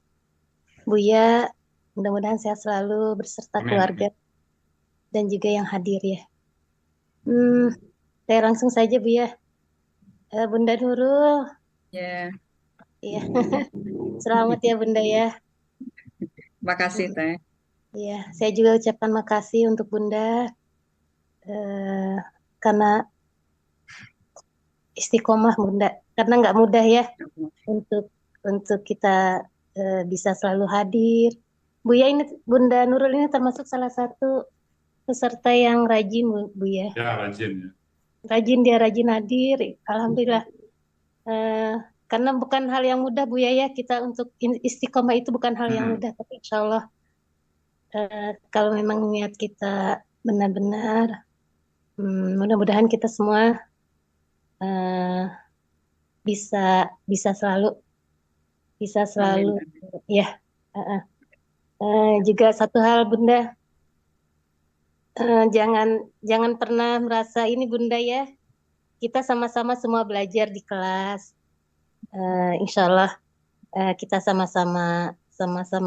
Buya, mudah-mudahan sehat selalu beserta Amin. keluarga dan juga yang hadir ya. Saya langsung saja Buya. Bunda Nurul, Ya, ya. Selamat ya Bunda ya. terima kasih Teh. Ya, saya juga ucapkan makasih untuk Bunda karena istiqomah Bunda, karena nggak mudah ya untuk kita bisa selalu hadir. Buya ini Bunda Nurul ini termasuk salah satu peserta yang rajin Bu ya. Ya, rajin ya. Rajin hadir. Alhamdulillah. Karena bukan hal yang mudah Bu ya, kita untuk istiqomah itu bukan hal yang mudah, tapi insya Allah kalau memang niat kita benar-benar, mudah-mudahan kita semua bisa selalu Amin, ya. Juga satu hal Bunda, jangan pernah merasa ini Bunda ya, kita sama-sama semua belajar di kelas. Insya Allah kita sama-sama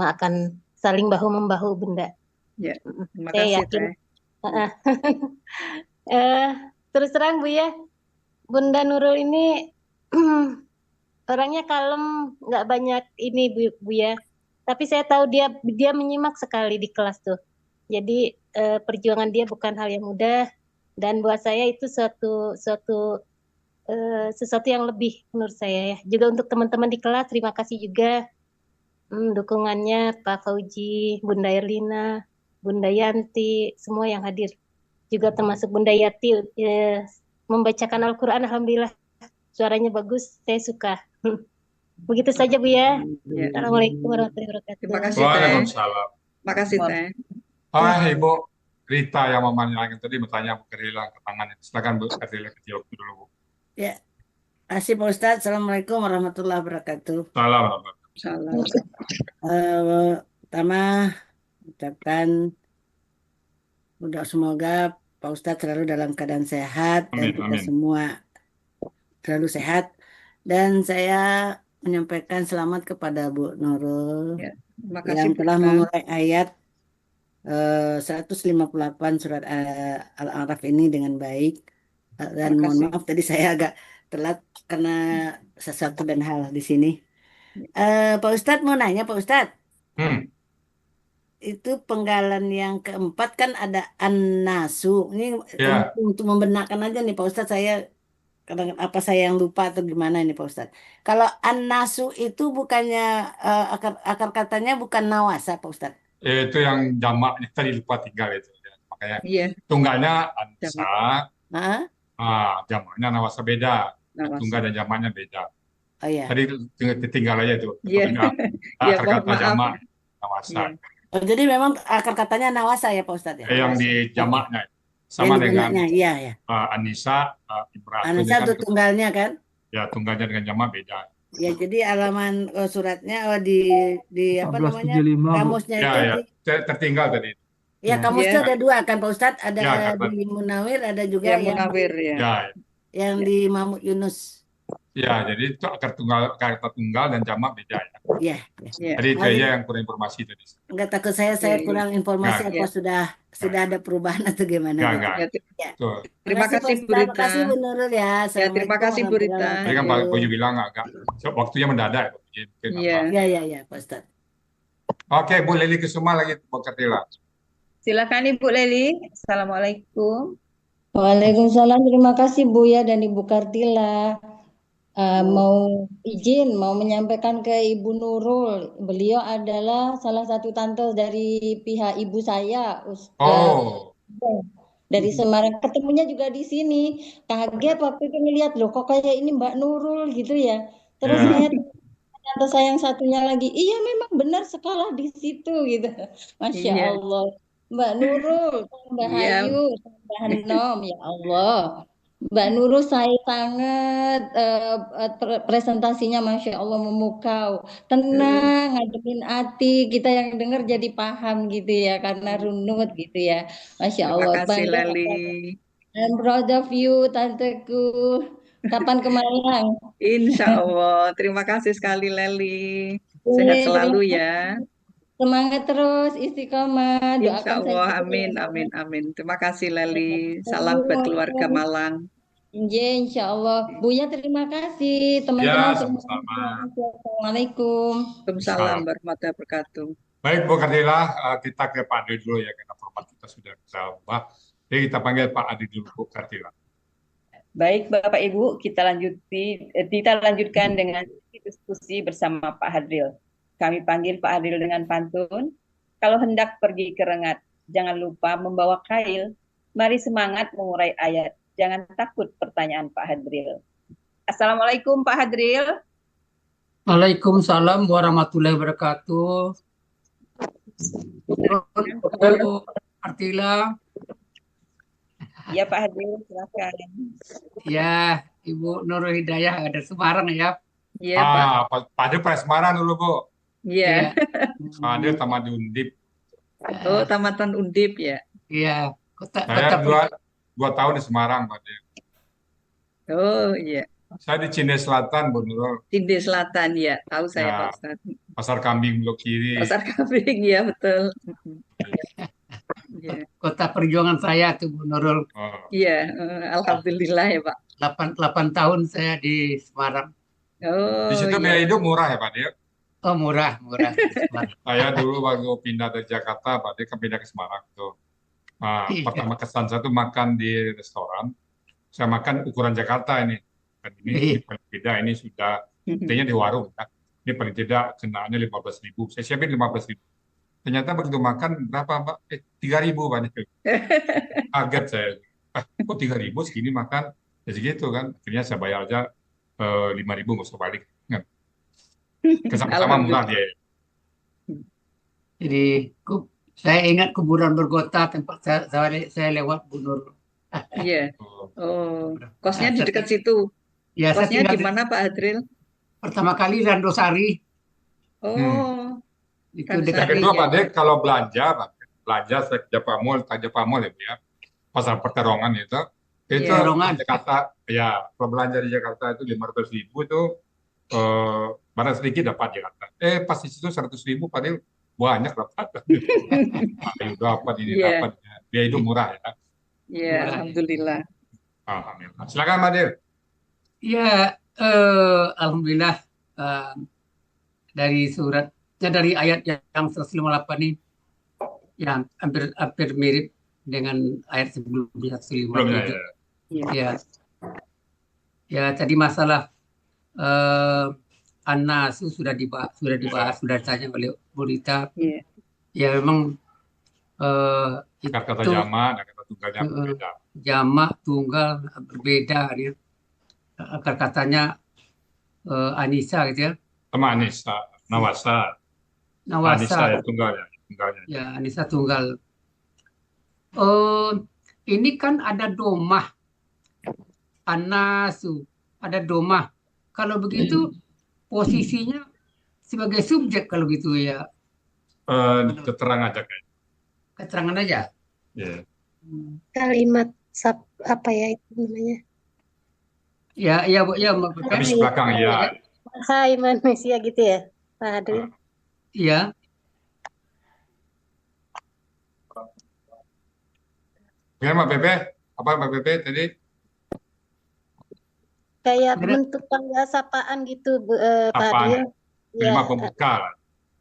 akan saling bahu membahu Bunda. Ya, terima Saya kasih yakin. Teh. Terus terang Bu ya, Bunda Nurul ini orangnya kalem, nggak banyak ini Bu ya. Tapi saya tahu dia menyimak sekali di kelas tuh. Jadi perjuangan dia bukan hal yang mudah, dan buat saya itu sesuatu yang lebih menurut saya ya. Juga untuk teman-teman di kelas, terima kasih juga dukungannya Pak Fauji, Bunda Erlina, Bunda Yanti, semua yang hadir. Juga termasuk Bunda Yati membacakan Al-Quran, alhamdulillah suaranya bagus, saya suka. Begitu saja Bu ya. Ya. Assalamualaikum warahmatullahi wabarakatuh. Terima kasih Teh. Waalaikumsalam. Terima kasih Teh. Ibu Rita yang memanggil tadi bertanya Bu Erdila ke tangannya. Silakan Bu Erdila kecil dulu Bu. Ya, kasih Pak Ustadz. Assalamualaikum warahmatullahi wabarakatuh. Salam. Salam. Pertama, ucapkan semoga Pak Ustadz selalu dalam keadaan sehat dan Amin, kita amin. semua selalu sehat. Dan saya menyampaikan selamat kepada Bu Nurul Ya, terima kasih yang Bu telah Rita. mengurai ayat 158 surat Al-A'raf ini dengan baik. Dan Terima mohon kasih. maaf tadi saya agak telat karena sesuatu dan hal di sini. Pak Ustadz mau nanya Pak Ustadz, itu penggalan yang keempat kan ada an-nasu. Ini Ya, untuk membenarkan aja nih Pak Ustadz, saya kadang apa saya yang lupa atau gimana ini Pak Ustadz. Kalau an-nasu itu bukannya akar katanya bukan nawasa Pak Ustadz. itu yang jamaknya tadi lupa tinggal itu. Ya. Makanya Iya, tunggalnya Anisa, Hah? jamaknya Nawasa beda. Nawasa. Tunggal dan jamaknya beda. Oh iya. Tadi tinggal aja itu. Iya. Pokoknya Iya, akar mohon kata maaf. jamak Nawasa. Iya. Oh, jadi memang akar katanya nawasa ya Pak Ustadz ya? Yang di jamaknya sama Yang di dengan benaknya, iya ya. Anissa, Imratun Anissa kan itu tunggalnya kan? ya tunggalnya dengan jamak beda. Ya jadi halaman suratnya di apa namanya 1475 Bu. kamusnya Ya, itu ya. Tertinggal tadi. ya kamusnya Ya. ada dua kan Pak Ustadz, ada Ya, kata- di Munawir, ada juga Ya, yang Munawir ya. Ya, yang di Mahmud Yunus. ya. Jadi itu akar kata tunggal dan jamak beda ya. Ya, Ya. Jadi itu aja yang kurang informasi tadi. enggak takut saya Oke. kurang informasi Ya. apa sudah ada perubahan atau gimana Enggak. Ya, Ya. Tuh. terima kasih Pak Bu Ustadz. Rita. Terima kasih Bu Nurul ya. terima kasih, Bu Rita. Tadi kan Pak Boyu bilang agak waktunya mendadak. Ya. Mungkin Iya. apa. Ya Pak Ustadz. Oke, Bu Leli Kusuma lagi Bu Kartila. Silakan Ibu Leli. Assalamualaikum. Waalaikumsalam, terima kasih Buya dan Ibu Kartila. Mau menyampaikan ke Ibu Nurul, beliau adalah salah satu tante dari pihak ibu saya, Oh, dari Semarang. Ketemunya juga di sini. Kaget waktu itu ngelihat, loh kok kayak ini Mbak Nurul gitu ya. Terus Ya. saya tante saya yang satunya lagi, iya memang benar sekolah di situ gitu. Masya Iya. Allah. Mbak Nurul, Mbak Iya. Hayu, Mbak Hanom, ya Allah. Mbak Nurul saya sangat presentasinya Masya Allah memukau. Tenang, ngademin hati, kita yang dengar jadi paham gitu ya, karena runut gitu ya. Masya Terima Allah. kasih Bangga. Leli. I'm proud of you, tanteku. Kapan ke Malang? Insya Allah. Terima kasih sekali Leli. Sehat selalu ya. Semangat terus, istiqomah. Insya Doakan saya Allah. juga Amin, ya. amin, amin. Terima kasih Leli. Salam buat keluarga Malang. Iya, insya Allah. Buya terima kasih. Teman-teman Ya, semua. sama-sama. Assalamualaikum. Waalaikumsalam warahmatullahi wabarakatuh. Baik Bu Kartila, kita ke Pak Adi dulu ya, karena format kita sudah berubah. Jadi kita panggil Pak Adi dulu Bu Kartila. Baik Bapak Ibu, kita lanjutkan dengan diskusi bersama Pak Hadril. Kami panggil Pak Hadril dengan pantun. Kalau hendak pergi ke Rengat, jangan lupa membawa kail. Mari semangat mengurai ayat. Jangan takut pertanyaan Pak Hadril. Assalamualaikum Pak Hadril. Waalaikumsalam warahmatullahi wabarakatuh. Bu Artila, Ya Pak Hadril, silakan. ya Ibu Nurul Hidayah ada Semarang ya. Iya, Pak. Pak Adi pada Semarang dulu Bu. Iya. Pak Adi Taman Undip. Oh, Tamatan Undip ya. Iya, Saya 2 tahun di Semarang Pak Adi. Oh, iya. Saya di Cinde Selatan Bu Nurul. Cinde Selatan ya. Tahu saya Ya. Pak Ustadz. Pasar Kambing Blok Kiri. Pasar Kambing ya, betul. Iya. kota perjuangan saya tuh Bu Nurul. Oh. Iya, alhamdulillah ya Pak. 8 tahun saya di Semarang. Oh, Di situ biaya hidup murah ya Pak Adi. Oh murah di Semarang. Saya dulu waktu pindah dari Jakarta, Pak Adi kan pindah ke Semarang tuh. Nah, Iya. pertama kesan saya tuh makan di restoran. Saya makan ukuran Jakarta ini. Dan ini paling tidak ini sudah intinya di warung ya. Ini paling tidak kenaannya 15.000. Saya siapin 15.000. Ternyata begitu makan berapa Pak? 3.000 Pak Adi. Kaget saya. Kok 3.000 segini makan? Ya segitu kan. Akhirnya saya bayar aja 5.000 nggak usah balik. Sama-sama murah dia. Jadi Saya ingat kuburan bergota tempat saya lewat Bu Nur. Iya. Oh, kosnya di Saya dekat situ. Ya, saya Kosnya tinggal di mana Pak Adril? pertama kali di Randosari, Oh, itu Ransari. dekat Yang kedua ya. Pak Dek, kalau belanja saya ke Japamol itu ya, pasar perterongan itu Iya. Perongan. Jakarta, ya kalau belanja di Jakarta itu 500.000 itu barang sedikit dapat Jakarta. Pas di situ 100.000 Pak Dek banyak dapat. Ayo dapat ini Iya. dapat. Biaya hidup murah ya. Iya, Murah. alhamdulillah. Alhamdulillah. Silakan Pak Dek. Ya, alhamdulillah dari dari ayat yang 158 ini yang hampir mirip dengan ayat sebelumnya 157. Sebelumnya ya. Iya. Ya, tadi masalah An-Nasu sudah dibahas, sudah ditanya oleh Bu Rita. Iya. Ya memang Kata itu jamak dan kata tunggalnya berbeda. jamak tunggal berbeda ya. Akar katanya Anisa gitu ya. Sama Anissa, Nawasa. Anissa ya Nawasa. tunggalnya. Ya, Anissa tunggal. Ini kan ada domah. An-Nasu, ada domah. Kalau begitu posisinya sebagai subjek kalau gitu ya. Keterangan aja kayak. Keterangan aja. Ya. Kalimat apa ya itu namanya? Ya, Bu, ya, Mbak Pepe. Habis belakang ya. Hai manusia gitu ya, Pak Adril. Iya. Gimana Mbak Pepe? Apa Mbak Pepe tadi? Kayak Bener. bentuk panggil sapaan gitu, Pak Apaan? Adril. Ya, Kalimat pembuka lah.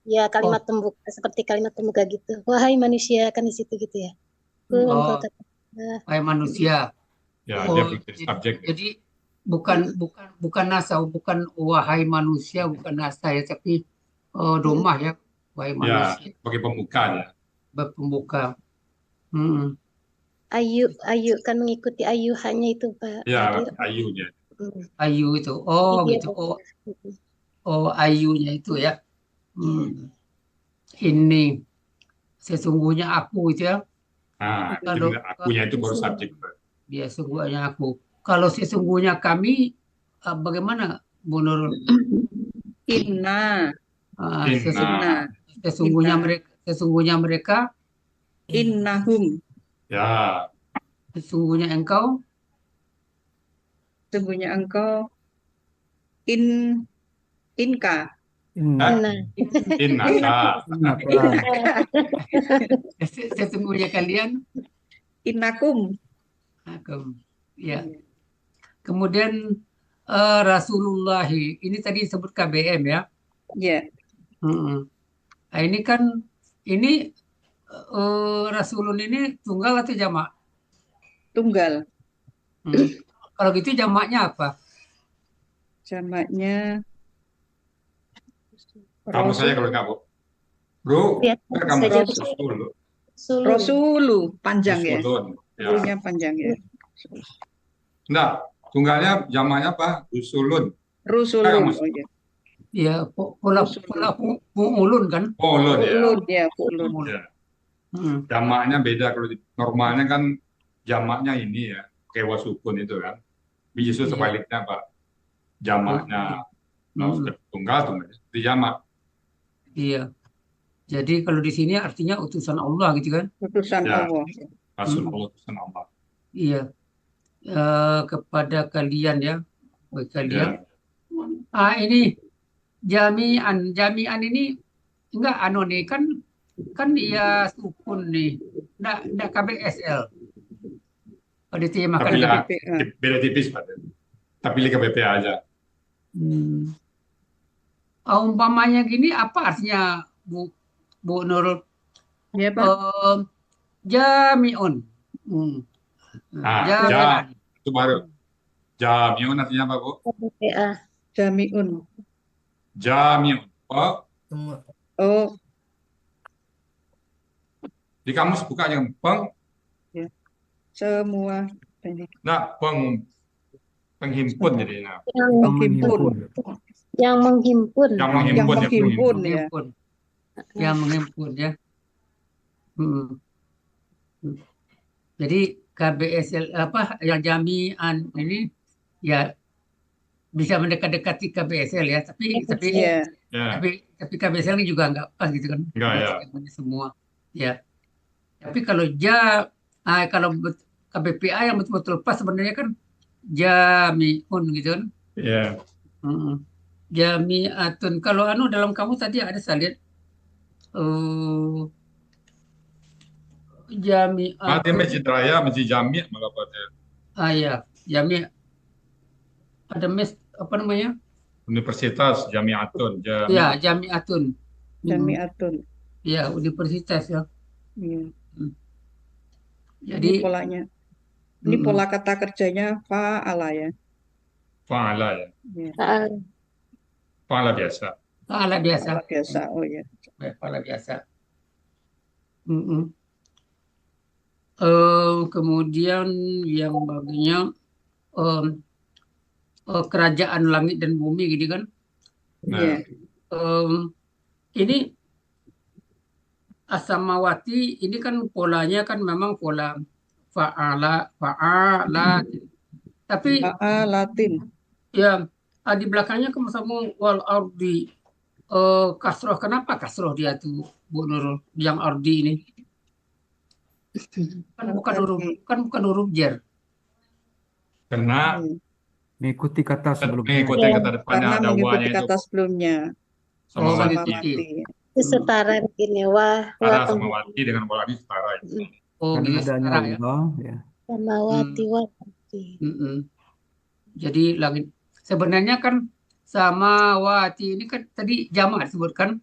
ya kalimat pembuka seperti kalimat pembuka gitu. Wahai manusia kan di situ gitu ya. Oh, hai manusia. Ya, Oh, dia berarti subjek. Jadi bukan nasa, bukan wahai manusia, bukan nasa ya, tapi domah ya, wahai Ya, manusia, sebagai pembuka ya. pembuka. Ayu kan mengikuti ayuhannya itu Pak Ya, Adril. ayunya. Ayu itu. Oh, Iya, gitu. betul. Oh, ayunya itu ya. Ini sesungguhnya aku itu ya. Nah, Kalau akunya itu baru subjek. dia sesungguhnya aku. Kalau sesungguhnya kami, bagaimana Bu Nurul? Inna. Sesungguhnya mereka. Innahum. Ya. Sesungguhnya engkau. Sesungguhnya engkau. Inka. Innaka. Sesungguhnya kalian. Innakum. Ya. Kemudian Rasulullah ini tadi disebut KBM ya. Ya. Nah, ini kan Rasulun ini tunggal atau jamak? Tunggal. Kalau gitu jamaknya apa? Jamaknya Kamu saya kalau enggak, Bu. Bro, kamu Rasulu panjang ya. Rusulun. Panjang ya. Enggak, tunggalnya jamaknya apa? Rusulun. Rusulun. Oh ya. Ya, pola ulun kan? Ulun ya. Ulun. Ya. Jamaknya beda, kalau normalnya kan jamaknya ini ya, kewa sukun itu kan. Justru sebaliknya Pak. Jamaknya tunggal itu jamak. Iya. Jadi kalau di sini artinya utusan Allah gitu kan? Utusan Allah. Rasulullah utusan Allah. Iya. Kepada kalian ya, bagi kalian. Ya. Ini jami'an ini enggak nih kan ya sukun nih. Enggak KBSL. Kalau diterjemahkan Tapi beda tipis Pak. Tapi lihat KBP aja. Umpamanya gini, apa artinya Bu Nurul? Ya, Pak. Jami'un. Jami'un. Itu baru. Jami'un artinya apa, Bu? Jami'un. Jami'un. Oh. Di kamus buka yang peng. Ya. Semua. Nah, penghimpun jadi. Yang menghimpun. Yang menghimpun ya. Mm. Jadi KBSL apa yang jami'an ini ya bisa mendekat-dekati KBSL ya, tapi Iya. Ya, tapi KBSL ini juga nggak pas gitu kan, enggak ya. semua ya. Tapi kalau kalau KBPA yang betul-betul pas sebenarnya kan jami'un gitu kan. Ya. Jami'atun. Kalau dalam kamu tadi ada saya lihat Ada jami'atun. Masjid Raya, Masjid Jami' malah pada Ya, jami' ada apa namanya? Universitas Jami'atun, Ya, jami'atun. Jami'atun. Ya, universitas ya. Iya. Jadi Ini polanya. Ini pola kata kerjanya fa'ala ya. Fa'ala ya. Iya. Fa'ala biasa. Fa'ala biasa. Fa'ala biasa. Oh ya. Fa'ala biasa. Kemudian yang baginya kerajaan langit dan bumi gitu kan. Iya. Ini As-Samawati ini kan polanya kan memang pola fa'ala. Tapi Latin. ya di belakangnya kan sama wal ardi kasroh. Kenapa kasroh dia tuh Bu Nurul yang ardi ini? Kan bukan huruf jar. Karena mengikuti kata sebelumnya. Mengikuti kata depannya Karena ada mengikuti wa-nya kata itu. sebelumnya. Samawati. Itu setara begini Setara samawati dengan wal-ardi setara. Oh, Karena gitu adanya setara ya. Allah ya. Samawati wal ardi. Jadi langit sebenarnya kan samawati ini kan tadi jamak disebutkan.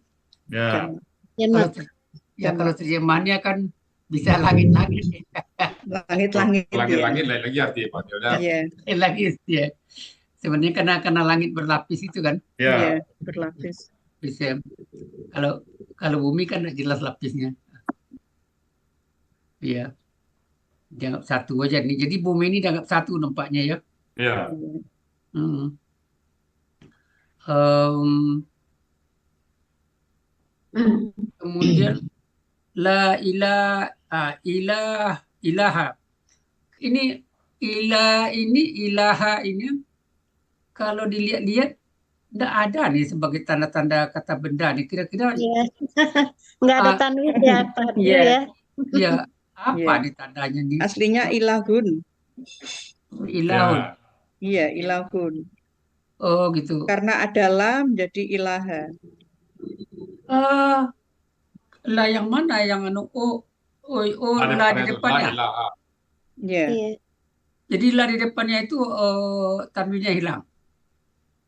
Ya. Kalau terjemahannya kan bisa langit-langit. Langit-langit. Langit-langit lain lagi artinya Pak. Iya. Langit ya. Sebenarnya karena langit berlapis itu kan. Iya, berlapis. Bisa. Kalau bumi kan jelas lapisnya. Iya. Dianggap satu aja nih. Jadi bumi ini dianggap satu nampaknya ya. Iya. Kemudian la ilaha. Ini ilaha ini kalau dilihat-lihat tidak ada nih sebagai tanda-tanda kata benda nih. Kira-kira nggak ada tanwin ya Pak Abdul ya. Iya. Apa nih tandanya nih? Aslinya ilahun. Ilahun. Iya, ilahun. Oh gitu. Karena ada lam jadi ilaha. La yang mana yang la di depannya. Iya. Jadi la di depannya itu tanwinnya hilang.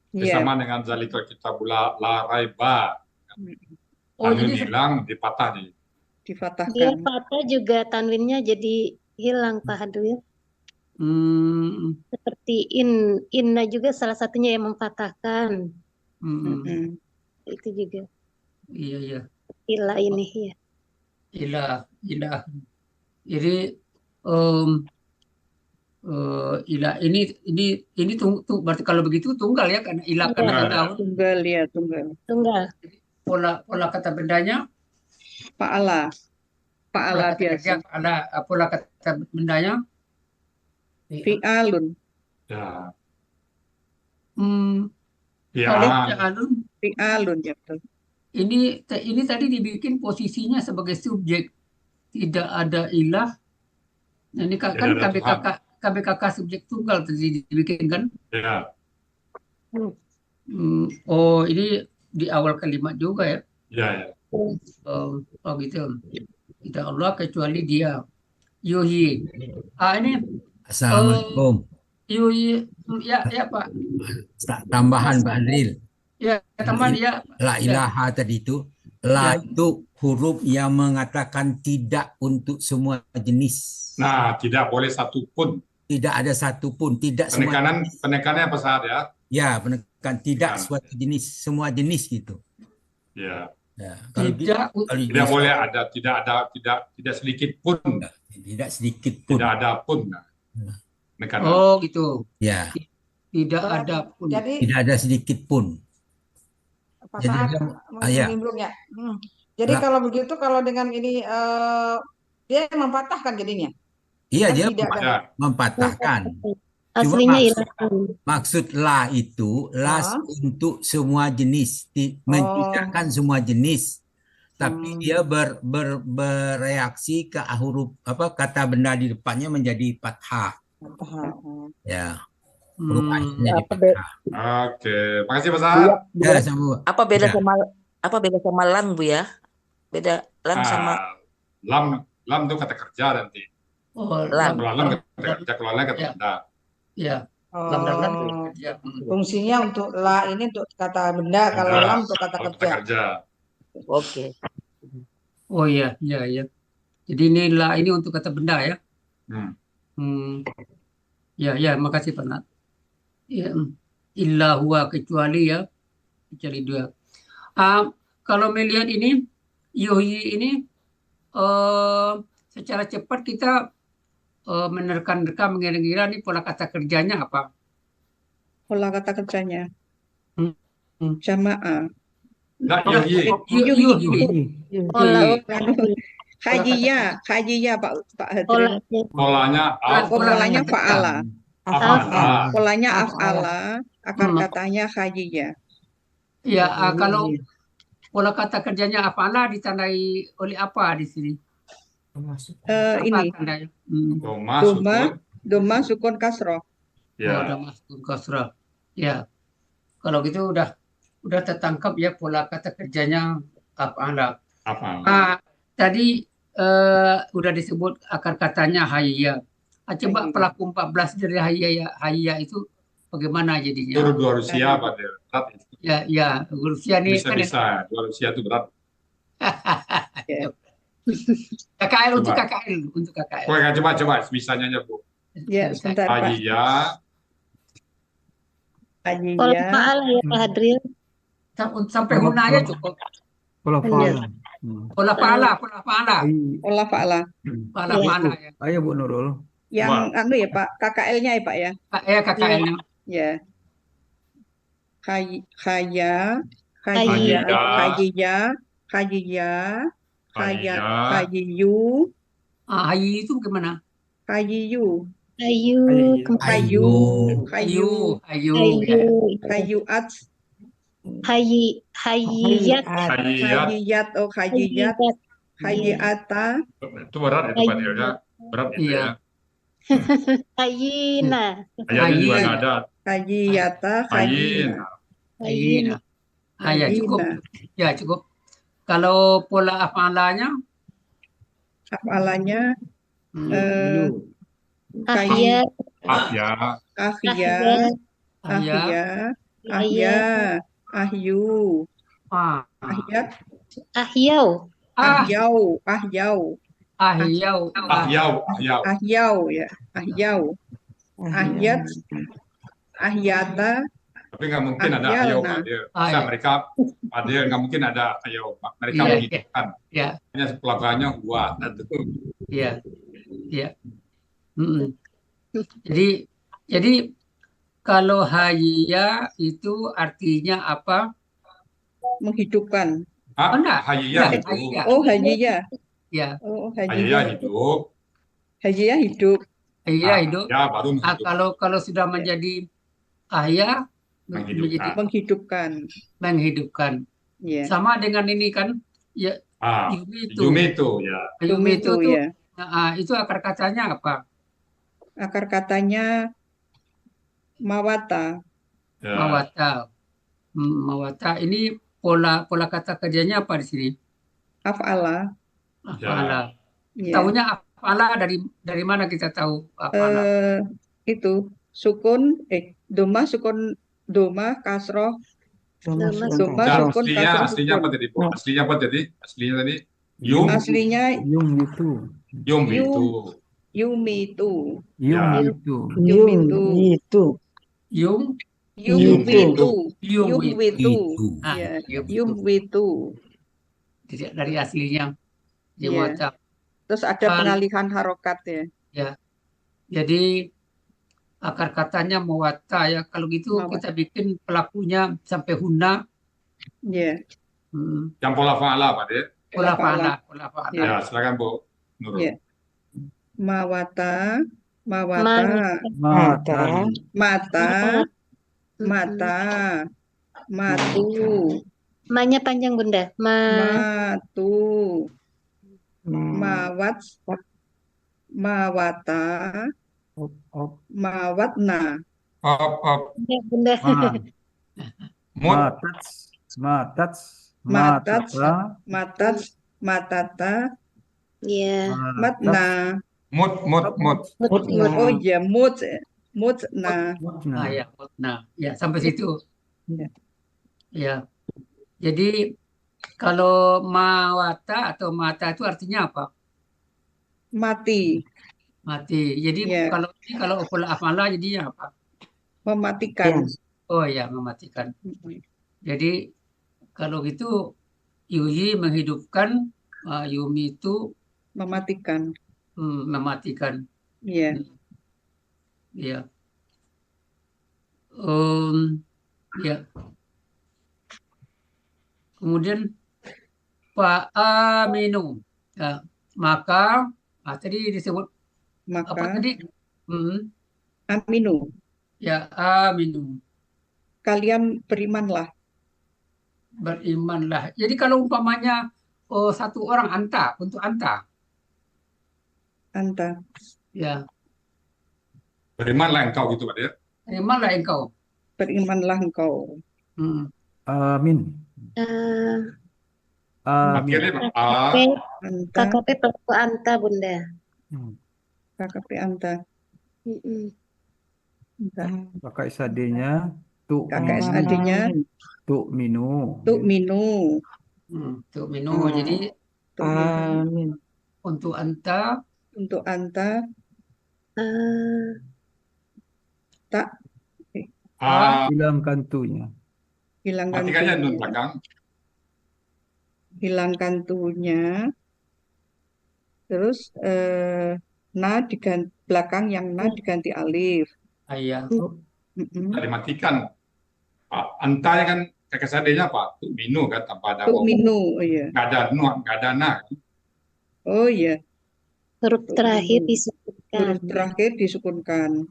Sama dengan zalikal kitabula la raiba. Tanwin hilang dipatah nih. Difatahkan. Dia patah juga tanwinnya jadi hilang Pak Abdul. Seperti inna juga salah satunya yang mempatahkan. Itu juga. Iya. Ilah ini ya. Ilah. Jadi ilah ini berarti kalau begitu tunggal ya karena ilah karena tunggal ya tunggal. Pola kata bendanya Fa'ala biasa. Pola kata bendanya fi'alun. Ya. Fi'alun ya betul. Ini tadi dibikin posisinya sebagai subjek, tidak ada ilah. Nah, ini kan KBKK subjek tunggal tadi dibikin kan? Ya. Oh, ini di awal kalimat juga ya? Ya. Oh gitu. Tidak Allah kecuali Dia. Yuhi. Ini. Assalamualaikum. Yuhi. Ya Pak. Tambahan Pak Andril. Ya, tambahan ya. La ilaha tadi itu. Itu huruf yang mengatakan tidak untuk semua jenis. Nah, tidak boleh satu pun. Tidak ada satu pun. Tidak penekanannya besar ya. Ya, penekan tidak suatu jenis, semua jenis gitu. Ya. Tidak boleh ada, tidak sedikit pun. Tidak sedikit pun. Tidak ada pun. Penekanan. Oh, gitu. Ya. Tidak ada pun. Tidak ada sedikit pun. Pak Saad mau nimbrung ya. Jadi La. kalau begitu, kalau dengan ini dia mempatahkan jadinya. Iya, Kan dia tidak kan? mempatahkan. Cuma Aslinya maksud ilahi. maksud la itu las Oh, untuk semua jenis, oh, mentidakkan semua jenis. Tapi dia bereaksi ke huruf apa kata benda di depannya menjadi fathah. Ya, huruf akhirnya menjadi Apa be- fathah. Oke, makasih Pak Bu Sahar. ya, Ya, sama. apa beda Ya. sama lan Bu ya? Beda lan sama Lam itu kata kerja nanti. Oh, lan. Kalau lam kata kerja, kalau lam kata ya, benda. ya. Lam dan lan oh. kerja. Fungsinya untuk la ini untuk kata benda, kalau Benda, lam untuk kata kalau kata kerja. kerja. Oke. Oh iya, iya, iya. Jadi ini la ini untuk kata benda ya. Ya, ya, makasih Pak Nat. Ya, illa huwa kecuali ya, kecuali dia. Kalau melihat ini, yuhyi ini secara cepat kita menerka-nerka mengira-ngira nih pola kata kerjanya apa? Pola kata kerjanya. Hmm. Jamaah. Nah, yuhyi. Yuhyi. Pola Khajiyah Pak Hadril. Polanya Polanya fa'ala. af'ala. Polanya af'ala, akar katanya khajiyah. Ya, kalau pola kata kerjanya af'ala ditandai oleh apa di sini? Apa Ini tandanya? doma sukun kasroh. Oh, doma sukun kasroh. Ya, kalau gitu udah tertangkap ya pola kata kerjanya af'ala. Tadi udah disebut akar katanya hayya. Coba pelaku 14 dari hayya itu bagaimana jadinya? Itu dua Rusia Pak Del. Berat itu. Ya, Rusia nih kan Bisa. Dua Rusia itu berat. KKL untuk KKL. Coba bisanya aja Bu. Ya, sebentar Pak. Hayya. Pola fa'al ya Pak Hadril. Sampai hunanya cukup. Pola fa'ala. Pola fa'ala. Pola fa'ala. Fa'ala ya. Ayo Bu Nurul. Yang ya Pak, KKL-nya ya Pak ya. Ya, KKL-nya. Ya. Hayya, hayyu. Hayyu itu gimana? Hayyu. Hayyuat. Hayyiyat. Oh, hayyiyat. Hayyiyata. Itu berat itu Pak Del ya. Berat itu ya. Hayyina. Hayya juga nggak ada. Hayyiyata. Hayyina. Ya, cukup. Ya, cukup. Kalau pola af'alanya? Af'alanya Ahya. Ahyu. Ahyat. Ahyata. Tapi nggak mungkin ada ayo Pak Del. Bisa mereka Pak Del nggak mungkin ada ayo. Mereka menghidupkan. Hanya pelakuannya buat. Iya. Jadi kalau hayya itu artinya apa? Menghidupkan. Hayya hidup. Oh, hayya. Ya. Oh, hayya hidup. Hayya hidup. Hayya hidup. Ya, baru menghidupkan. Kalau sudah menjadi ahya menghidupkan. Yeah. Sama dengan ini kan ya. Yumi itu ya. Itu akar katanya apa? Akar katanya mawata. Mawata ini pola kata kerjanya apa di sini? Af'ala. Tahunya af'ala dari mana kita tahu af'ala? Itu sukun doma sukun doma kasroh. Aslinya apa tadi Bu? Aslinya tadi? Aslinya yumitu. Dari aslinya. Terus ada pengalihan harokat ya. Ya. Jadi akar katanya mawata ya. Kalau gitu kita bikin pelakunya sampai huna. Iya. Yang pola fa'ala Pak De. Pola fa'ala. fa'ala. Ya. Ya, silakan Bu Nurul. Ya. Mawata, Mata. mata, Mata. mata, matu, Ma-nya panjang Bunda. matu, mawat, mawata, Op, op. mawatna, Ya, Bunda. Ma. Mut, Matats. Matats. matats, Matata. matats, matata, Ya. Matats. matna. mut. Oh iya, mutna. Mutna. Ya, nah, ya sampai situ. Ya. Ya. Jadi kalau mawata atau mata itu artinya apa? Mati, Mati. Jadi ya, kalau pola afala jadinya apa? mematikan. Oh ya, mematikan. Jadi kalau gitu Yuyi menghidupkan, Yumi itu Mematikan. mematikan. Ya. Ya. Ya. Kemudian Pak Aminu. Ya, maka tadi disebut apa Maka tadi? aminu, Ya, aminu. kalian berimanlah. Berimanlah. Jadi kalau umpamanya satu orang anta, untuk anta. Anta. Ya, Berimanlah engkau gitu Pak ya. berimanlah engkau. Berimanlah engkau. Amin. Amin. Akhirnya Pak Anta, KKP pelaku anta Bunda. KKP anta. Anta. Pakai sadenya tu KKS minu. adanya Tu minu. tuk minu. Untuk minum. Jadi Tuk minu. untuk anta. Untuk anta tak Hilangkan tunya. hilangkan matikannya nun tunya. belakang. Hilangkan tunya. Terus na diganti belakang yang na diganti alif. Ayah. Tidak dimatikan. Pak, antanya kan kakak sadenya Pak, tu minu kan tanpa ada Tuk wawu. minu, oh iya. Nggak ada nu, nggak ada na. Oh iya. Huruf terakhir disebutkan. Huruf terakhir disukunkan.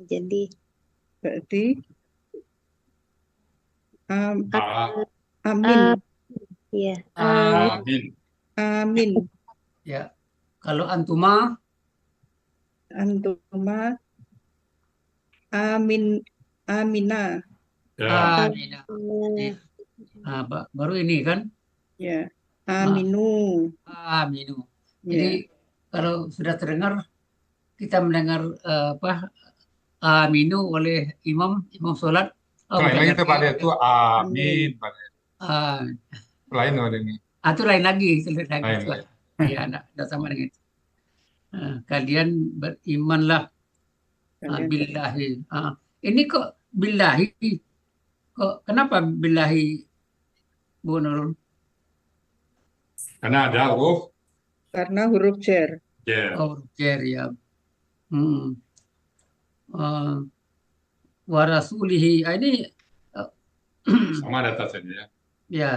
Jadi Berarti Ah, amin. ya. Amin. Amin. Ya. Kalau antuma, Antuma amin. Amina. Ya. amina. Baru ini kan? Ya. Aminu. Aminu. Ya. Jadi kalau sudah terdengar, kita mendengar aminu oleh imam sholat. Lain lagi itu Pak dia itu amin. Lain loh ini. Itu lain lagi. Lain. Ya, tidak sama dengan itu. Kalian berimanlah billahi. Ini kok billahi? Kok kenapa billahi, Bu Nurul? Karena ada huruf Karena huruf jer. Huruf jer ya. Wa rasulihi. Ini sama data saja ya. ya.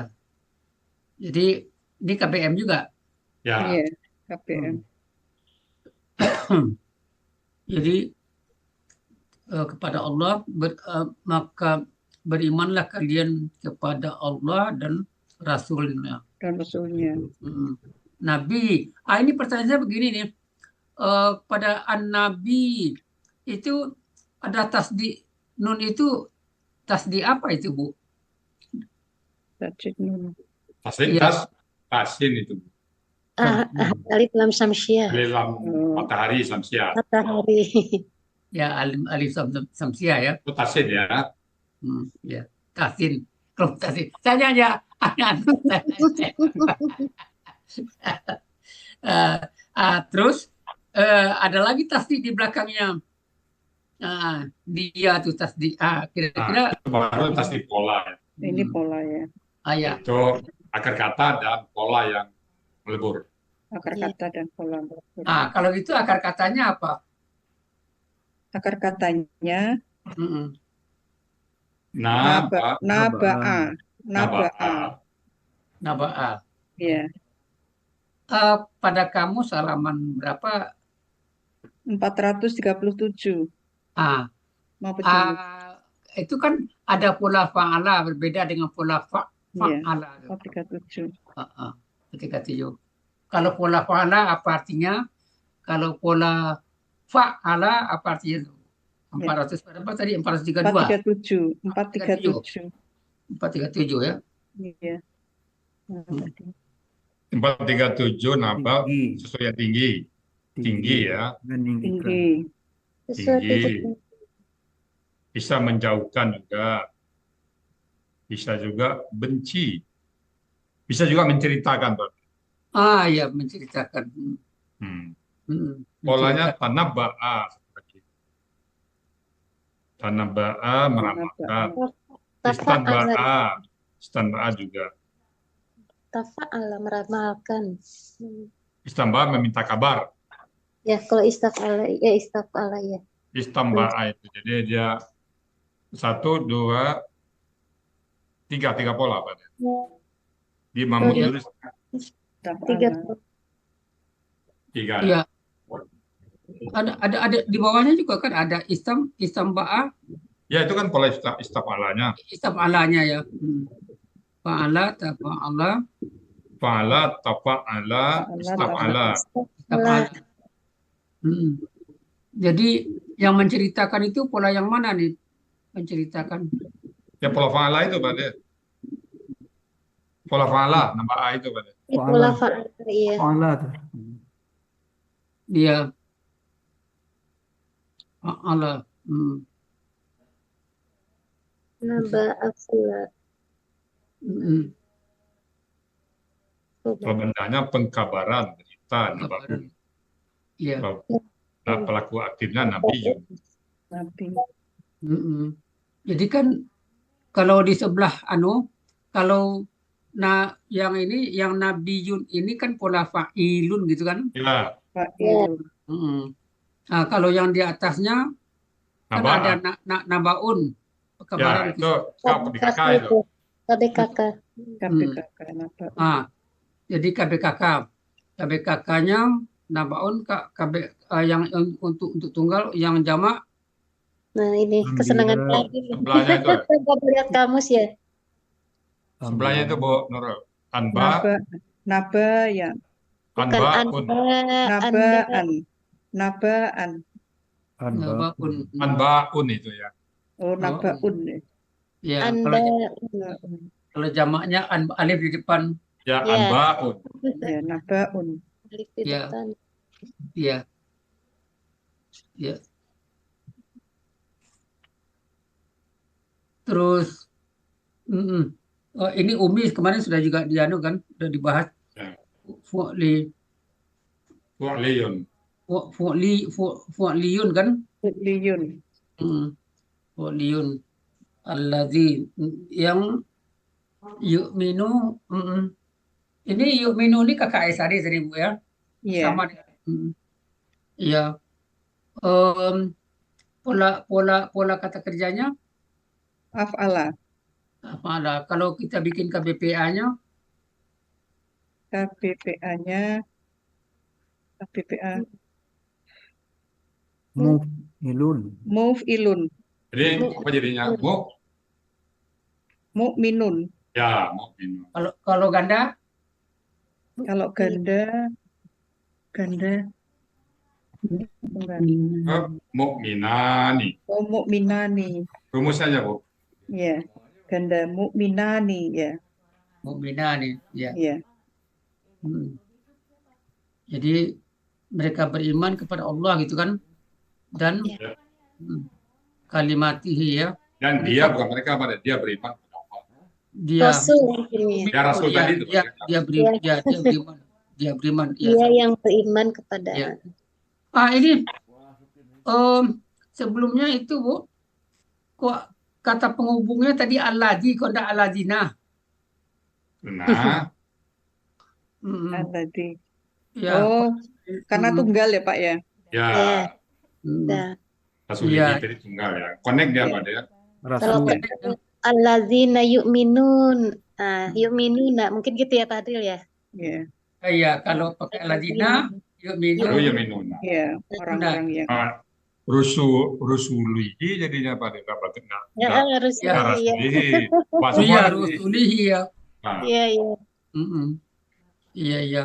Jadi ini KPM juga. Ya. Iya, KPM. Jadi kepada Allah maka berimanlah kalian kepada Allah dan Rasulnya. Dan Rasulnya. Nabi. Ini pertanyaan saya begini nih. Pada an-nabi itu ada tasdi nun itu tasdi apa itu Bu? Tasdi nun. Tasin itu. Alif lam samsiah. Alif lam matahari samsiah. Matahari. Ya alif samsiah ya. Itu tasin ya. Ya tasin. Kalau tasin. Saya hanya terus ada lagi tasdi di belakangnya. Dia tuh tasdi. Kira-kira baru tasdi pola. Ini pola ya. Ya. Itu akar kata dan pola yang melebur. Akar kata dan pola melebur. Kalau gitu akar katanya apa? Akar katanya Naba'a. Naba'a. Ya, Pada kamus halaman berapa? 437 Ah, mau petunjuk. itu kan ada pola fa'ala berbeda dengan pola Iya, fa'ala. 437. 37. Kalau pola fa'ala apa artinya? Kalau pola fa'ala apa artinya? 400 berapa tadi? 432. 437. 437 ya. Iya. Nah, tadi. 437 nabak Tinggi. sesuatu yang tinggi. Tinggi ya. Meninggikan. Tinggi. Sesuatu Tinggi. Bisa menjauhkan juga. Bisa juga benci. Bisa juga menceritakan, Pak. Ya, menceritakan. Polanya tanabba'a. Tanabba'a meramalkan. Istanba'a. Istanba'a juga. Tafa'ala meramalkan. Istanba'a meminta kabar. Ya, kalau istaf'ala ya istaf'ala ya. Istanba'a itu. Jadi dia 1, 2, 3 pola, Pak. Di Mahmud Iya. Yunus 3 3. Iya. Ada di bawahnya juga kan ada istanba'a. Ya itu kan pola istaf'alanya. Istaf'alanya ya. Fa'ala, tafa'ala. Fa'ala, tafa'ala, istaf'ala. Istaf'ala. Jadi yang menceritakan itu pola yang mana nih? Menceritakan. Ya pola fa'ala itu, Pak. Pola fa'ala, nambah A itu, Pak. Pola fa'ala iya. Fa'ala tuh. Dia fa'ala. Naba'afula. Kalau bendanya pengkabaran, berita, naba'un. Iya. Nah, pelaku aktifnya nabiyun. Nabi. Jadi kan kalau di sebelah kalau yang ini yang nabiyun ini kan pola fa'ilun gitu kan? Ya. Fa'ilun. Nah, kalau yang di atasnya kan ada nabaun. Ya, itu KBKK itu. KBKK. KBKK. Jadi KBKK-nya nabaun yang untuk tunggal, yang jamak. Nah, ini kesenangan lagi. Sebelahnya itu. Coba lihat kamus ya. Sebelahnya itu, Bu Nurul. Anba. Naba ya. Bukan Naba'an. Naba'an. Anba'un itu ya. Oh, naba'un. Ya, kalau jamaknya alif di depan. Ya, anba'un. Ya, naba'un. Alif di depan. Iya. Ya. Terus ini Umi kemarin sudah juga kan, sudah dibahas. Fu'liyun kan? Fu'liyun allazi yang yu'minu. Ini yu'minu ini kakak Aisyari tadi, Bu ya? Iya. Sama. Iya. Pola kata kerjanya af'ala. Kalau kita bikin KBPA-nya Muf'ilun. Jadi apa jadinya? Mu'minun. Ya, mu'minun. Kalau ganda? Kalau ganda Mu'minani. Oh, mu'minani. Rumus saja, Bu. Ya, ganda mu'minani ya. Mu'minani, ya. Ya. Jadi mereka beriman kepada Allah gitu kan, dan kalimatihi ya. Dan dia bukan mereka, dia beriman kepada Allah. Dia Rasul tadi itu. Dia beriman. Dia yang beriman kepada. Ya. Ini sebelumnya itu, Bu, kok kata penghubungnya tadi al-ladzi, kok enggak al-ladzina? Nah. Al-ladzi. Ya. Oh, karena tunggal ya, Pak ya? Ya. Rasul tadi tunggal ya. Connect dia pada ya. Kalau alladzina yu'minun. Yu'minuna mungkin gitu ya Pak Adil ya. Ya, Iya, kalau pakai aladina, Lalu ya yu'minun. minuna. ya, orang-orang yang Rusulihi jadinya pada dapat Ya, harus Ya, iya. rasulihi. Wah, oh semua iya, nanti. rusulihi ya. Nah, Iya, iya. Mm-mm. Iya, iya.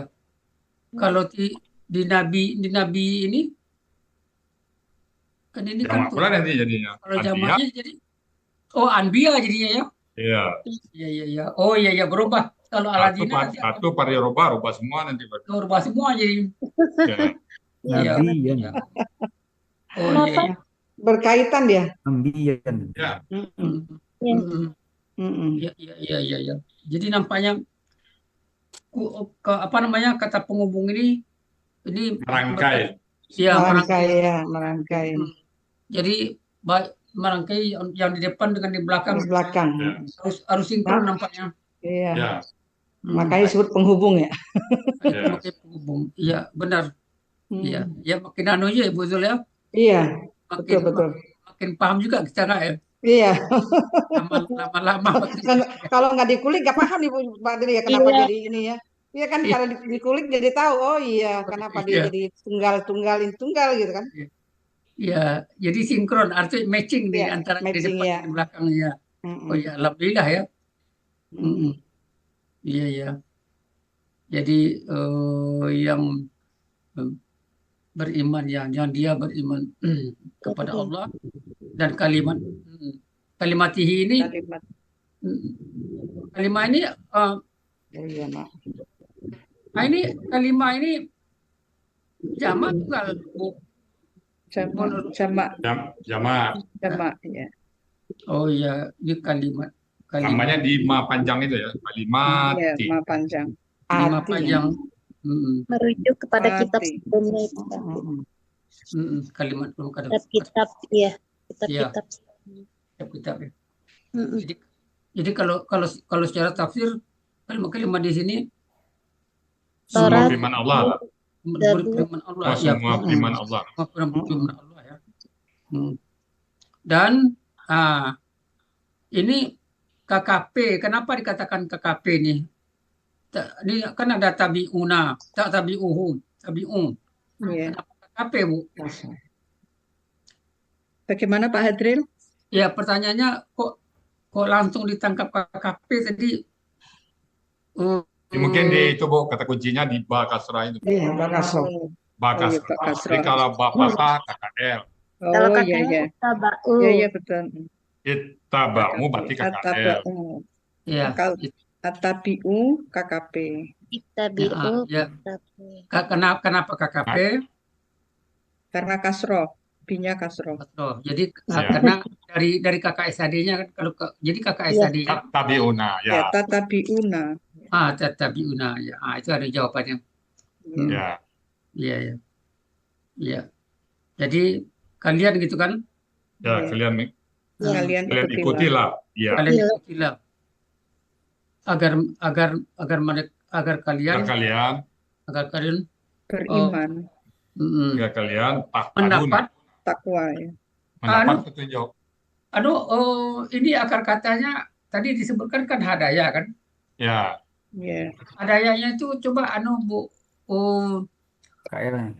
Kalau di nabi ini kan ini kan jamak pula nanti jadinya. kalau Anbiya. jamaknya jadi anbiya jadinya ya. Iya. Iya, iya, iya. Oh iya, iya, berubah. Kalau aladina nanti apa? Satu pada rubah semua nanti. Berubah semua jadi. Ya. Iya. Nabiyan. Iya. Oh iya, Kenapa? iya. Berkaitan dia. Nabiyan. Ya. Mm-mm. Iya. Mm-mm. Mm-mm. Iya, iya, iya, iya, iya. Jadi nampaknya apa namanya kata penghubung ini Merangkai. ya Merangkai ya, merangkai. Jadi merangkai yang di depan dengan di belakang Di belakang. Ya. harus sinkron nampaknya. Iya. Ya. Makanya disebut penghubung ya. Itu makanya penghubung. Iya, benar. Iya, ya makin anu ya Ibu Zul ya. Iya. Makin Betul. makin paham juga cara ya. Iya. Lama-lama Kalau nggak dikulik nggak paham Ibu Mbak Dini ya kenapa Iya. jadi ini ya. Iya kan kalau dikulik jadi tahu. Oh iya, kenapa dia Iya. jadi tunggal gitu kan. Ya, jadi sinkron artinya matching di Iya, antara di matching, depan ya. dan di belakang ya. Oh ya, alhamdulillah ya. Iya, ya. Jadi yang beriman yang dia beriman kepada Allah dan kalimatihi ini kalimat ini Iya, Mak. nah ini kalimat ini jamak tunggal Bu. Jamak ya. Oh iya, ini kalimat Namanya di ma panjang itu ya. Kalimat. Iya, ma panjang. lima Arti. panjang. Merujuk kepada kitab Arti. sebelumnya itu. Kalimat Kitab-kitab ya. Iya. Kitab-kitab. Kitab ya. Mm-mm. Jadi kalau secara tafsir kalimat-kalimat di sini Semua Taurat. firman Allah. Firman Allah Oh, ya. semua firman Allah. Firman Allah ya. Dan ini KKP, kenapa dikatakan KKP ini? Ini kan ada tabi'una, tabi'uhu, tabi'un. Iya. Kenapa KKP, Bu? Bagaimana Pak Hadril? Ya, pertanyaannya kok langsung ditangkap KKP tadi? Mungkin di itu Bu, kata kuncinya di ba kasrah itu. Iya, Mbak Kasro. Ba Oh, iya, kasrah. Ba kasrah. Jadi kalau ba fathah KKL. Kalau Oh iya kakaknya iya. tabau. Iya iya betul. Ittaba'u berarti KKL. At-taba'u. Ya, Kalau at-tabi'u KKP. Ittabi'u. ya. Kenapa KKP? Karena kasroh. B-nya kasroh. Oh, jadi Ya. karena dari KKSAD-nya kan kalau jadi KKSAD-nya Tabi'una Ya, ya. tatabi'una. tabi'una ya. Itu ada jawabannya. Ya. Iya, ya. Iya. Jadi kalian gitu kan? Ya, kalian Kalian ikutilah. Ya. Kalian ikutilah. Agar kalian beriman, Agar kalian mendapat takwa ya. mendapat petunjuk. Ini akar katanya tadi disebutkan kan hadaya kan? Ya. Ya. Hadayanya itu coba Bu, KL.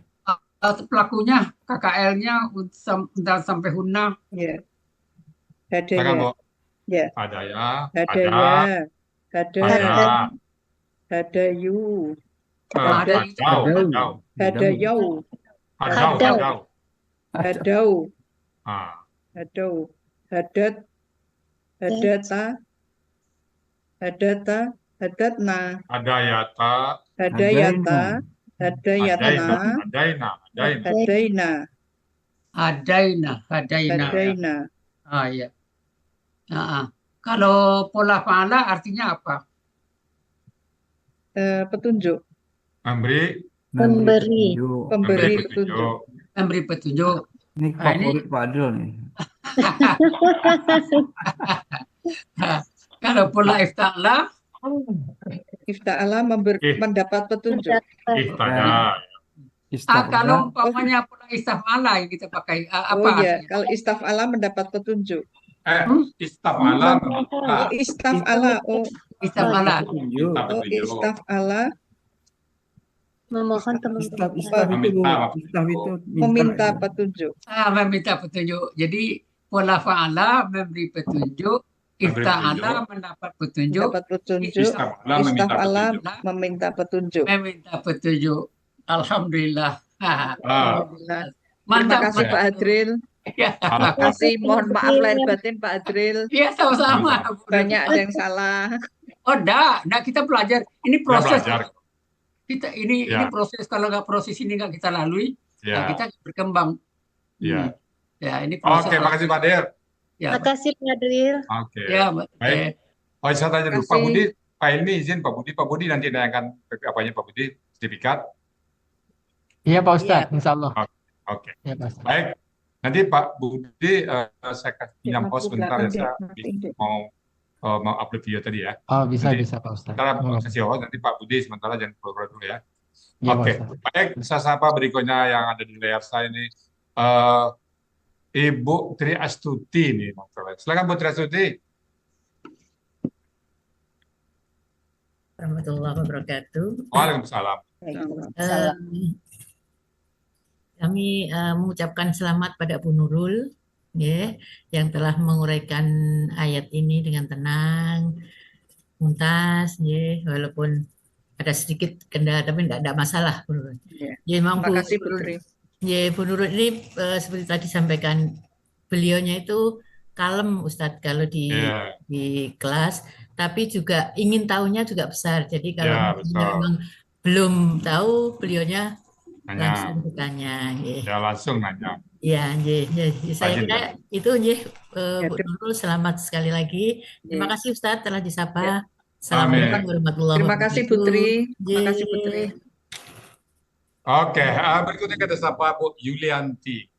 pelakunya KKL-nya dan sampai hunna. Ya. Silakan, Bu. Ya. Hadaya, Hadaya, Hadaya. hadayu, Hadau. hadayau, Hadau. hadau, Ah. hadau, hadat, hadata, hadatna, Hadayata. hadayata, hadayatna, Hadaina. hadaina. Iya. Kalau pola fa'ala artinya apa? Petunjuk, Memberi. pemberi petunjuk. Memberi petunjuk. Ini favorit Pak Adil nih. Kalau pola ifta'la, Ifta'ala mendapat petunjuk. kalau umpamanya pola istaf'ala yang kita pakai apa Oh iya, artinya? kalau istaf'ala mendapat petunjuk. Istaf'ala. Istaf'ala, oh Istaf'ala. istaf'ala Memohon Ustaz Ustaz itu Bu, Meminta Ustaz itu meminta itu. petunjuk. Meminta petunjuk. Jadi pola fa'ala memberi petunjuk, Memberi ifta'ala petunjuk. mendapat petunjuk, Mendapat petunjuk, Istafala meminta istafala petunjuk. meminta petunjuk. meminta petunjuk. Alhamdulillah. Ah, Alhamdulillah. Terima Mantap, kasih Pak mantap. Adril. Ya, Terima kasih. Mohon maaf lahir batin Pak Adril. ya sama-sama. Banyak ada yang salah. Oh, enggak, kita belajar. Ini Kita proses. belajar. Ini Ya. proses, kalau nggak proses ini nggak kita lalui, Ya. kita nggak berkembang. Ya. Ya, ini proses. Oke, makasih Pak Der. Ya, Makasih Pak Adril. Oke. ya, Baik. Oh, saya tanya dulu, Pak Budi, Pak Ilmi izin Pak Budi nanti nanyakan apanya Pak Budi, sertifikat. Iya Pak Ustadz, Insya Allah. Oke. Ya, Pak Ustadz. Baik. Nanti Pak Budi, saya kasih pinjam pos sebentar ya, saya mau upload video tadi ya. Oh, bisa Nanti, Pak Ustadz. sementara kasih host, nanti Pak Budi sementara jangan keluar dulu ya. Iya, Pak Oke, Ustadz. baik. Saya sapa berikutnya yang ada di layar saya ini. Ibu Tri Astuti nih, silakan Bu Tri Astuti. Warahmatullahi wabarakatuh. Waalaikumsalam. Kami mengucapkan selamat pada Bu Nurul ya, yang telah menguraikan ayat ini dengan tenang, tuntas, ya, walaupun ada sedikit kendala tapi tidak masalah Bu Nurul. Ya, memang Terima kasih Putri. Ya, Bu Nurul ini seperti tadi sampaikan, beliaunya itu kalem Ustadz kalau di kelas, tapi juga ingin tahunya juga besar. Jadi kalau memang belum tahu, beliaunya langsung bertanya. Ya, langsung nanya. Ya, saya kira itu Bu Nurul, selamat sekali lagi. Terima kasih Ustadz telah disapa. Assalamualaikum warahmatullahi Terima wabarakatuh. kasih Putri. Terima kasih Putri. Oke, berikutnya kita sapa Bu Yulianti.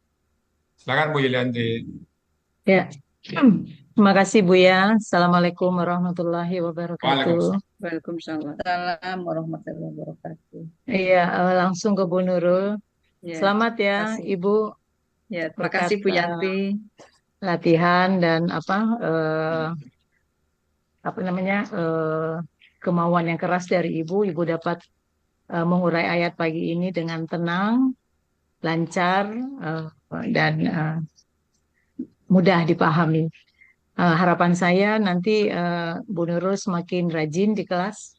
Silakan Bu Yulianti. Ya, terima kasih Bu ya. Assalamualaikum warahmatullahi wabarakatuh. Waalaikumsalam. Assalamualaikum warahmatullahi wabarakatuh. Iya, langsung ke Bu Nurul. Ya, Selamat ya Ibu. Ya, terima kasih Bu Yanti. Latihan dan kemauan yang keras dari Ibu. Ibu dapat mengurai ayat pagi ini dengan tenang, lancar, dan mudah dipahami. Harapan saya nanti Bu Nurul semakin rajin di kelas,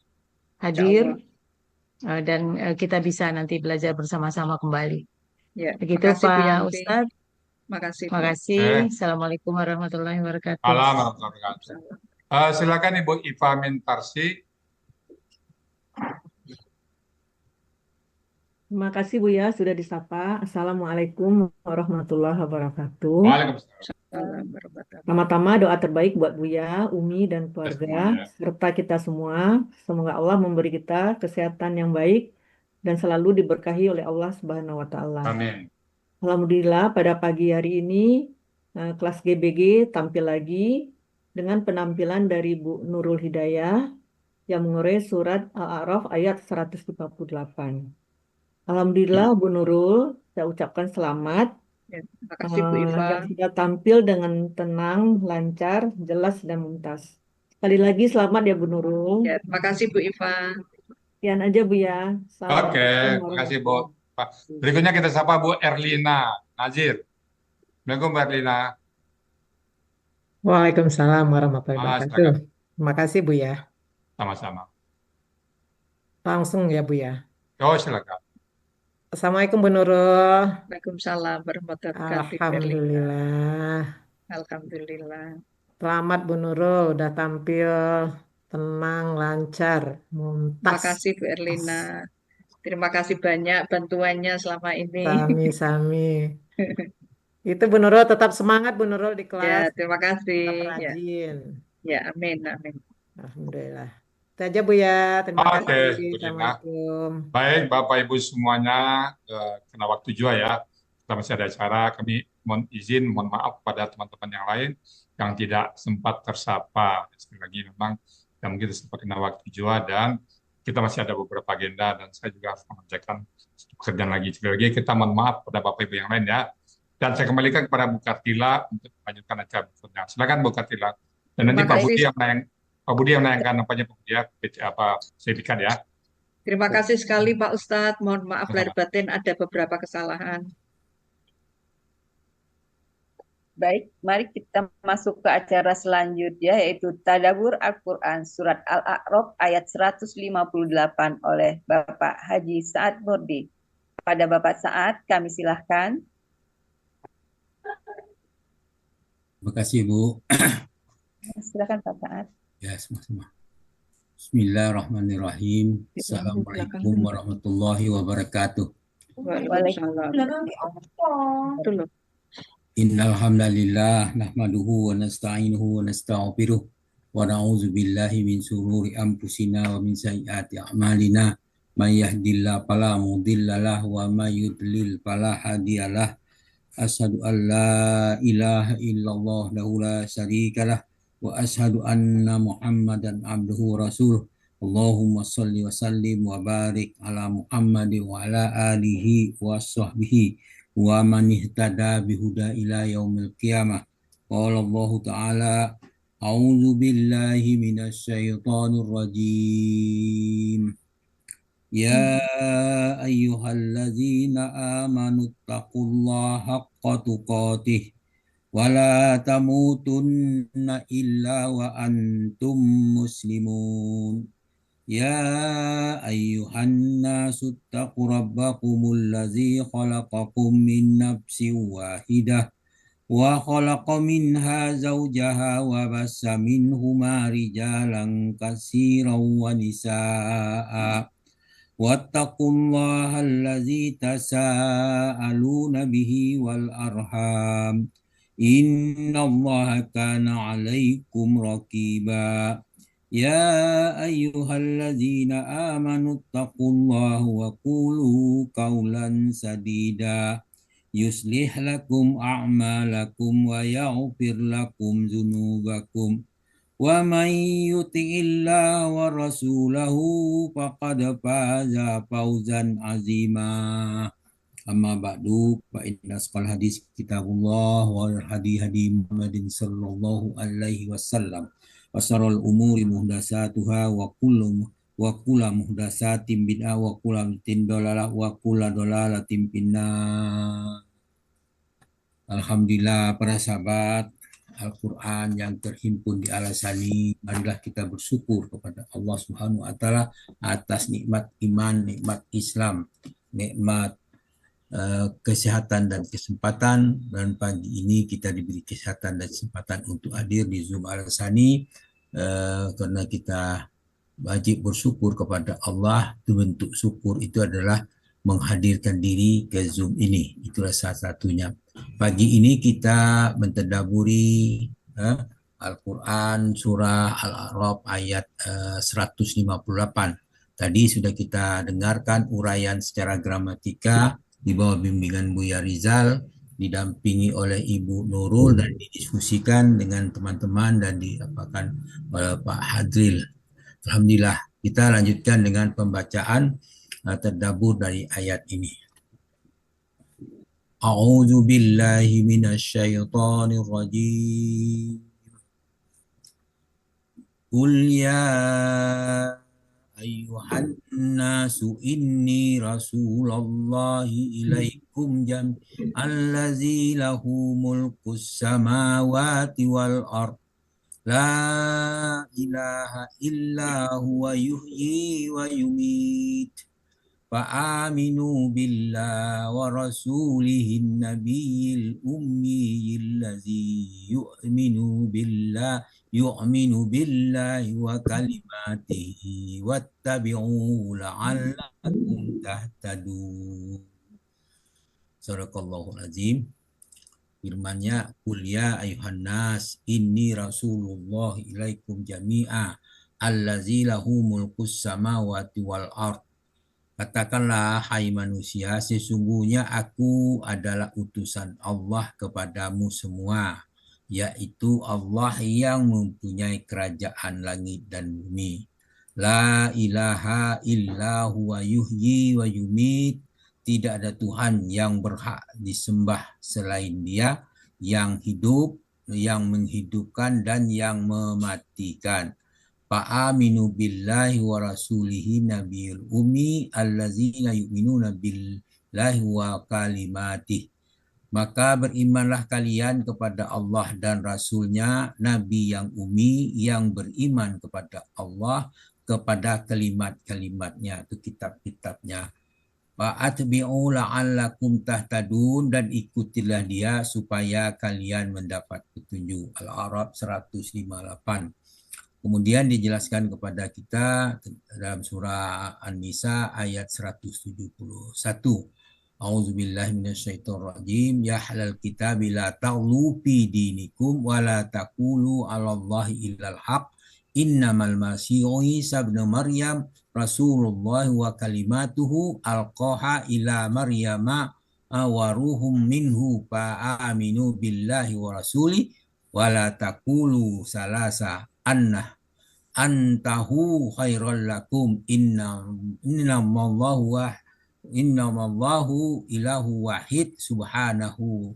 hadir, dan kita bisa nanti belajar bersama-sama kembali. Ya, Begitu makasih, Bu Pak Yanti. Ustadz. Makasih. Terima kasih. Assalamualaikum warahmatullahi wabarakatuh. Assalamualaikum warahmatullahi wabarakatuh. Silakan Ibu Iva Mintarsi. Terima kasih Bu ya, sudah disapa. Assalamualaikum warahmatullahi wabarakatuh. Waalaikumsalam. Pertama-tama doa terbaik buat Buya, Umi, dan keluarga, serta kita semua. Semoga Allah memberi kita kesehatan yang baik dan selalu diberkahi oleh Allah Subhanahu wa Ta'ala. Amin. Alhamdulillah, pada pagi hari ini kelas GBG tampil lagi dengan penampilan dari Bu Nurul Hidayah yang mengurai surat Al-A'raf ayat 158. Alhamdulillah Bu Nurul, saya ucapkan selamat. Ya, terima kasih Bu Iva. Yang sudah tampil dengan tenang, lancar, jelas, dan muntas. Sekali lagi selamat ya Bu Nurul. Ya, terima kasih Bu Iva. Sekian aja Bu ya. Oke, terima kasih Bu. Berikutnya kita sapa Bu Erlina Nazir. Assalamualaikum Bu Erlina. Waalaikumsalam warahmatullahi wabarakatuh. Terima kasih Bu ya. Sama-sama. Langsung ya Bu ya. Oh, silakan. Assalamualaikum Bu Nurul. Waalaikumsalam warahmatullahi wabarakatuh. Alhamdulillah. Alhamdulillah. Selamat Bu Nurul, udah tampil tenang, lancar, Terima muntas. kasih Bu Erlina. Terima kasih banyak bantuannya selama ini. Sami-sami. Itu Bu Nurul, tetap semangat Bu Nurul di Ya, kelas. terima kasih. Tetap Ya, rajin. ya, amin, amin. Alhamdulillah. Itu aja Bu ya. Terima Oke, kasih. Bu Lina. Assalamualaikum. Baik, Bapak Ibu semuanya, kena waktu juga ya. Kita masih ada acara, kami mohon maaf pada teman-teman yang lain yang tidak sempat tersapa. Sekali lagi memang yang mungkin sempat kena waktu juga, dan kita masih ada beberapa agenda, dan saya juga harus mengerjakan pekerjaan lagi. Sekali lagi kita mohon maaf pada Bapak Ibu yang lain ya. Dan saya kembalikan kepada Bu Kartila untuk melanjutkan acara berikutnya. Silakan Bu Kartila. Dan nanti Terima Pak Budi kasih. yang menayangkan apanya Pak Budi ya, sertifikat ya. Terima kasih sekali Pak Ustadz. Mohon maaf lahir batin ada beberapa kesalahan. Baik, mari kita masuk ke acara selanjutnya yaitu Tadabbur Al-Quran Surat Al-A'raf ayat 158 oleh Bapak Haji Sa'ad Nurdi. Pada Bapak Sa'ad kami silahkan. Terima kasih Bu. Silakan Pak Sa'ad. Ya, sama-sama. Bismillahirrahmanirrahim. Assalamualaikum warahmatullahi wabarakatuh. Waalaikumsalam. Innal hamdalillah nahmaduhu wa nasta'inuhu wa nastaghfiruh wa na'udzu billahi min shururi anfusina wa min sayyiati a'malina may yahdihillahu fala mudilla lahu wa may yudlil fala hadiyalah. Asyhadu an la ilaha illallah lahu la syarikalah wa asyhadu anna Muhammadan abduhu wa rasuluh. Allahumma shalli wa sallim wa barik ala Muhammadin wa ala alihi wa sahbihi wa man ihtada bihuda ila yaumil qiyamah. Qala Allah Ta'ala, a'udzu billahi minasy syaithanir rajim. Ya ayyuhalladzina amanu taqullaha haqqa tuqatih wa la tamutunna illa wa antum muslimun. Ya ayyuhan nasu taqu rabbakumul ladzi khalaqakum min nafsin wahidah wa khalaqa minha zawjaha wa bassa minhuma rijalan katsiran wa nisaa'a wattaqullaha alladzi tasaaluna bihi wal arham innallaha kana 'alaikum raqiba. Ya ayyuhalladzina amanu taqullaha wa qulu qawlan sadida yuslih lakum a'malakum wa yaghfir lakum dzunubakum wa may yuti'illaha wa rasulahu faqad faza fawzan 'azima. Amma ba'du fa inna asqal hadis kitabullah wa hadi Muhammadin sallallahu alaihi wasallam. Wasarul umuri muhdasatuha wa kullu muhdasatin bid'ah wa kullu bid'atin dalalah wa kullu dalalatin finnar. Alhamdulillah para sahabat Al-Quran yang terhimpun di Al-Asani, marilah kita bersyukur kepada Allah Subhanahu wa Ta'ala atas nikmat iman, nikmat Islam, nikmat kesehatan dan kesempatan, dan pagi ini kita diberi kesehatan dan kesempatan untuk hadir di Zoom Al-Asani karena kita wajib bersyukur kepada Allah. Bentuk syukur itu adalah menghadirkan diri ke Zoom ini, itulah salah satunya. Pagi ini kita mentadaburi Al-Quran surah Al-A'raf ayat 158. Tadi sudah kita dengarkan uraian secara gramatika di bawah bimbingan Buya Rizal, didampingi oleh Ibu Nurul dan didiskusikan dengan teman-teman dan diapakan oleh Pak Hadril. Alhamdulillah, kita lanjutkan dengan pembacaan tadabbur dari ayat ini. A'udzu billahi minasyaitonir rajim. Qul ya ayyuhan nasu inni rasulullahi ilaikum allazi lahu mulkus samawati wal ard la ilaha illa huwa yuhyi wa yumit fa'aminu billahi wa rasulihin nabiyil ummiyil ladzi yu'minu billahi wa kalimatihi wattabi'u la'allakum tahtadun. Sadaqallahul azim. Firman-Nya, qul ya ayuhan nas inni rasulullah ilaikum jami'a allazi lahu mulkus samawati wal ard. Katakanlah, hai manusia, sesungguhnya aku adalah utusan Allah kepadamu semua, yaitu Allah yang mempunyai kerajaan langit dan bumi. La ilaha illa huwa yuhyi wa yumit. Tidak ada Tuhan yang berhak disembah selain Dia, yang hidup, yang menghidupkan dan yang mematikan. Fa'aminu billahi wa rasulihi nabiyul ummi allazina yu'minuna billahi wa kalimatih. Maka berimanlah kalian kepada Allah dan Rasulnya, Nabi yang umi, yang beriman kepada Allah, kepada kalimat-kalimatnya, itu kitab-kitabnya. Fa'atbi'u la'allakum tahtadun, dan ikutilah dia supaya kalian mendapat petunjuk. Al-A'raf 158. Kemudian dijelaskan kepada kita dalam surah An-Nisa ayat 171. A'udzubillahi minasyaitonirrajim. Ya ahlal kitab la taghlu fi dinikum wa la taqulu 'alallahi illal haq. Innamal masihu Isa ibnu Maryam Rasulullah wa kalimatuhu alqaha ila Maryama wa ruhum minhu fa aminu billahi wa rasuli wa la taqulu salasa antahu khairal lakum innamallahu ilahu wahid subhanahu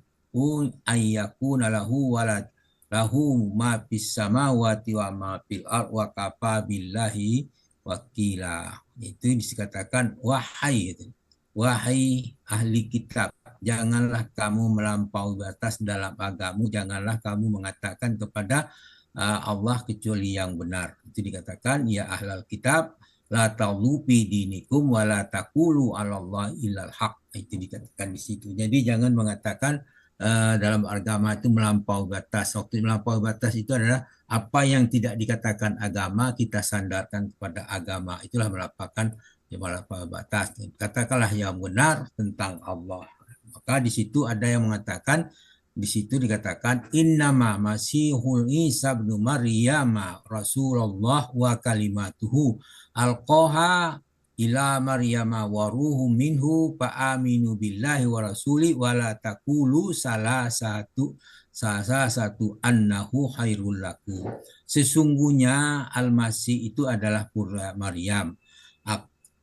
ayyakuna lahu walad lahu ma fis samawati wa ma fil ard wa kafa billahi wakila. Itu dikatakan wahai ahli kitab, janganlah kamu melampaui batas dalam agamamu, janganlah kamu mengatakan kepada Allah kecuali yang benar. Itu dikatakan ya ahlal kitab la taghlu fi dinikum wa la taqulu 'alallahi illal haq. Itu dikatakan di situ. Jadi jangan mengatakan dalam agama itu melampaui batas. Waktu melampaui batas itu adalah apa yang tidak dikatakan agama kita sandarkan kepada agama. Itulah melampaui batas. Katakanlah yang benar tentang Allah. Maka di situ ada yang mengatakan, di situ dikatakan innama masihul Isa ibnu Maryam Rasulullah wa kalimatuhu alqaha ila Maryama wa ruhum minhu fa aminu billahi wa rasuli wa la taqulu salah satu annahu khairul lakum. Sesungguhnya Al-Masih itu adalah pura Maryam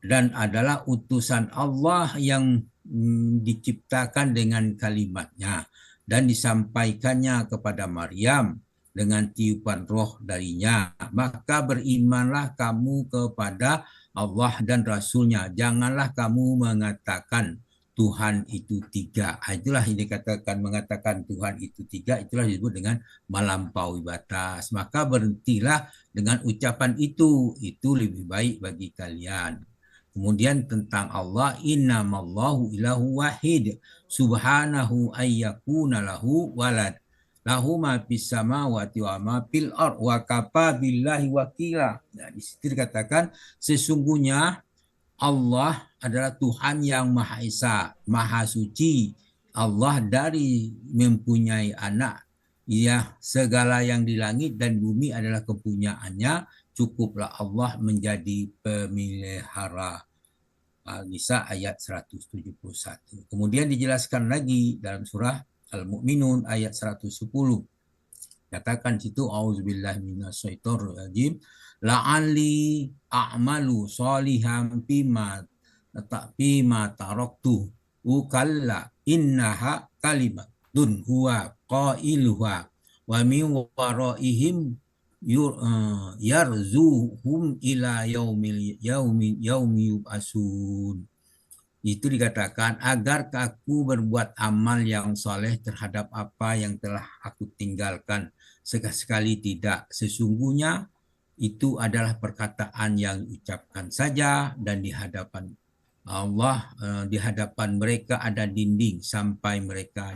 dan adalah utusan Allah yang diciptakan dengan kalimatnya dan disampaikannya kepada Maryam dengan tiupan roh darinya. Maka berimanlah kamu kepada Allah dan Rasulnya. Janganlah kamu mengatakan Tuhan itu tiga. Itulah yang dikatakan mengatakan Tuhan itu tiga. Itulah disebut dengan melampaui batas. Maka berhentilah dengan ucapan itu. Itu lebih baik bagi kalian. Kemudian tentang Allah, innamallahu ilahu wahid subhanahu ayyakuna lahu walad lahu ma fis samawati wa ma fil ard wa kafa billahi wakila. Nah, di situ dikatakan sesungguhnya Allah adalah Tuhan yang Maha Esa, Maha Suci. Allah dari mempunyai anak. Ya, segala yang di langit dan bumi adalah kepunyaannya. Cukuplah Allah menjadi pemelihara. Al-Nisa ayat 171. Kemudian dijelaskan lagi dalam surah Al-Mu'minun ayat 110. Katakan situ auzubillahi minasyaitonirrajim la'alli a'malu sholihan fima taraktu ukalla innaha kalimatun huwa qailuha wa min waraihim yarzuhum ila yaumi yub'asun. Itu dikatakan agar aku berbuat amal yang soleh terhadap apa yang telah aku tinggalkan. Sekali-sekali tidak. Sesungguhnya itu adalah perkataan yang diucapkan saja dan di hadapan Allah, di hadapan mereka ada dinding sampai mereka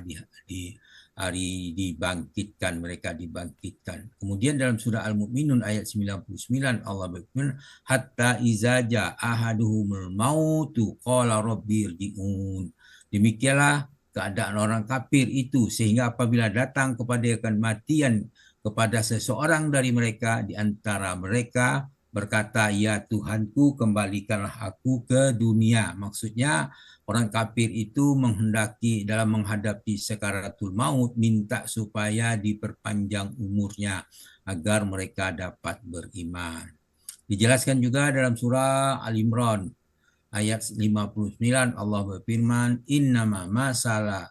mereka dibangkitkan. Kemudian dalam surah Al-Mu'minun ayat 99 Allah berfirman hatta iza jaa ahaduhumul mautu qala rabbi irji'un. Demikianlah keadaan orang kafir itu sehingga apabila datang kepada kematian kepada seseorang dari mereka di antara mereka berkata, ya Tuhanku kembalikanlah aku ke dunia. Maksudnya orang kafir itu menghendaki dalam menghadapi sakaratul maut minta supaya diperpanjang umurnya agar mereka dapat beriman. Dijelaskan juga dalam surah Al-Imran ayat 59 Allah berfirman innama masala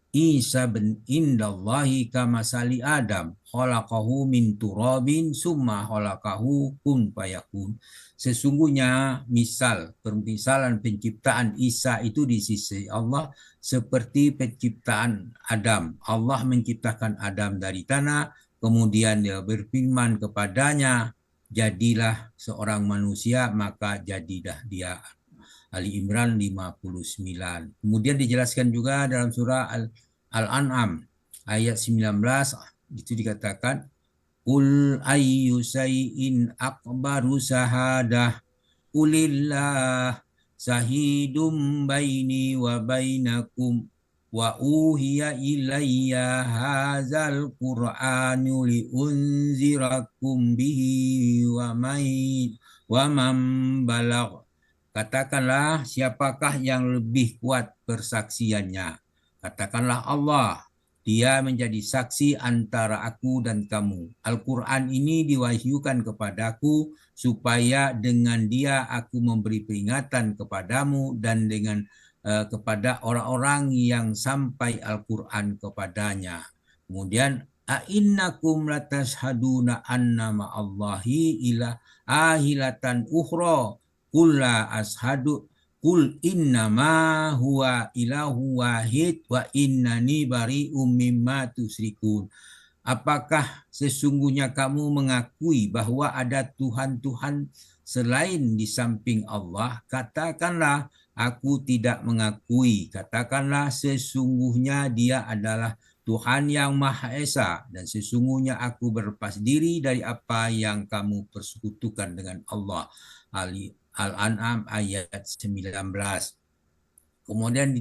Isa bin indallahi kamasali Adam khalaqahu min turabin summa khalaqahu kun fayakun. Sesungguhnya permisalan penciptaan Isa itu di sisi Allah seperti penciptaan Adam. Allah menciptakan Adam dari tanah, kemudian dia berfirman kepadanya, jadilah seorang manusia, maka jadilah dia. Ali Imran 59. Kemudian dijelaskan juga dalam surah Al-An'am ayat 19 itu dikatakan Qul ayyu sayyin akbaru sahadah Qulillah sahidum baini wa bainakum wa uhiya ilayya hadzal qur'anu liunzirakum bihi wa man balagh. Katakanlah, siapakah yang lebih kuat persaksiannya? Katakanlah Allah. Dia menjadi saksi antara aku dan kamu. Al-Quran ini diwahyukan kepadaku supaya dengan dia aku memberi peringatan kepadamu dan dengan kepada orang-orang yang sampai Al-Quran kepadanya. Kemudian, a'innakum latashhaduna anna ma'allahi ila ahilatan ukhra. Qul la ashadu qul innama huwa ilahu wahid wa innani bari'um mimma tusyrikun. Apakah sesungguhnya kamu mengakui bahwa ada Tuhan-Tuhan selain di samping Allah? Katakanlah, aku tidak mengakui. Katakanlah, sesungguhnya dia adalah Tuhan yang Maha Esa, dan sesungguhnya aku berlepas diri dari apa yang kamu persekutukan dengan Allah. Al-An'am ayat 19. Kemudian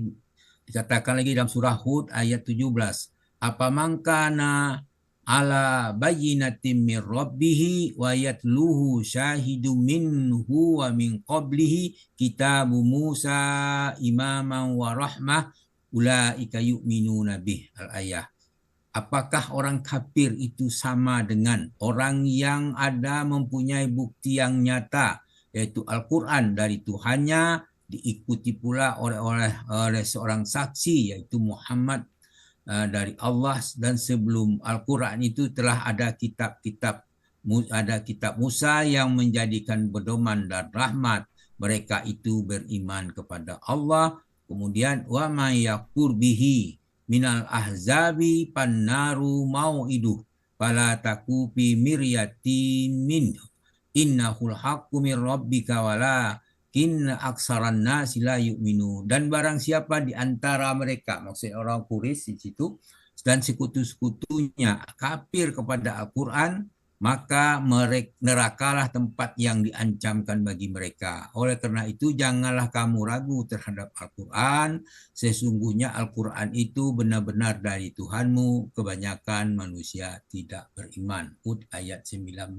dikatakan lagi dalam surah Hud ayat 17. Apa mangkana ala bayyinatin min rabbih wa yatluhu syahidun minhu wa min qablihi kitabu Musa imaman wa rahmah ulaika yu'minuna bih. Al-ayah. Apakah orang kafir itu sama dengan orang yang ada mempunyai bukti yang nyata, yaitu Al-Quran dari Tuhannya, diikuti pula oleh seorang saksi, yaitu Muhammad dari Allah, dan sebelum Al-Quran itu telah ada kitab Musa yang menjadikan pedoman dan rahmat. Mereka itu beriman kepada Allah. Kemudian wa may yakfur bihi minal ahzabi pannaru mau'iduh fala taku fi miryatin minhu innahul haqqu min rabbika walakin aksaran nasi la yu'minu. Dan barang siapa di antara mereka, maksudnya orang Quraisy di situ dan sekutu-sekutunya kafir kepada Al-Quran, maka nerakalah tempat yang diancamkan bagi mereka. Oleh karena itu, janganlah kamu ragu terhadap Al-Quran. Sesungguhnya Al-Quran itu benar-benar dari Tuhanmu. Kebanyakan manusia tidak beriman. Hud ayat 19.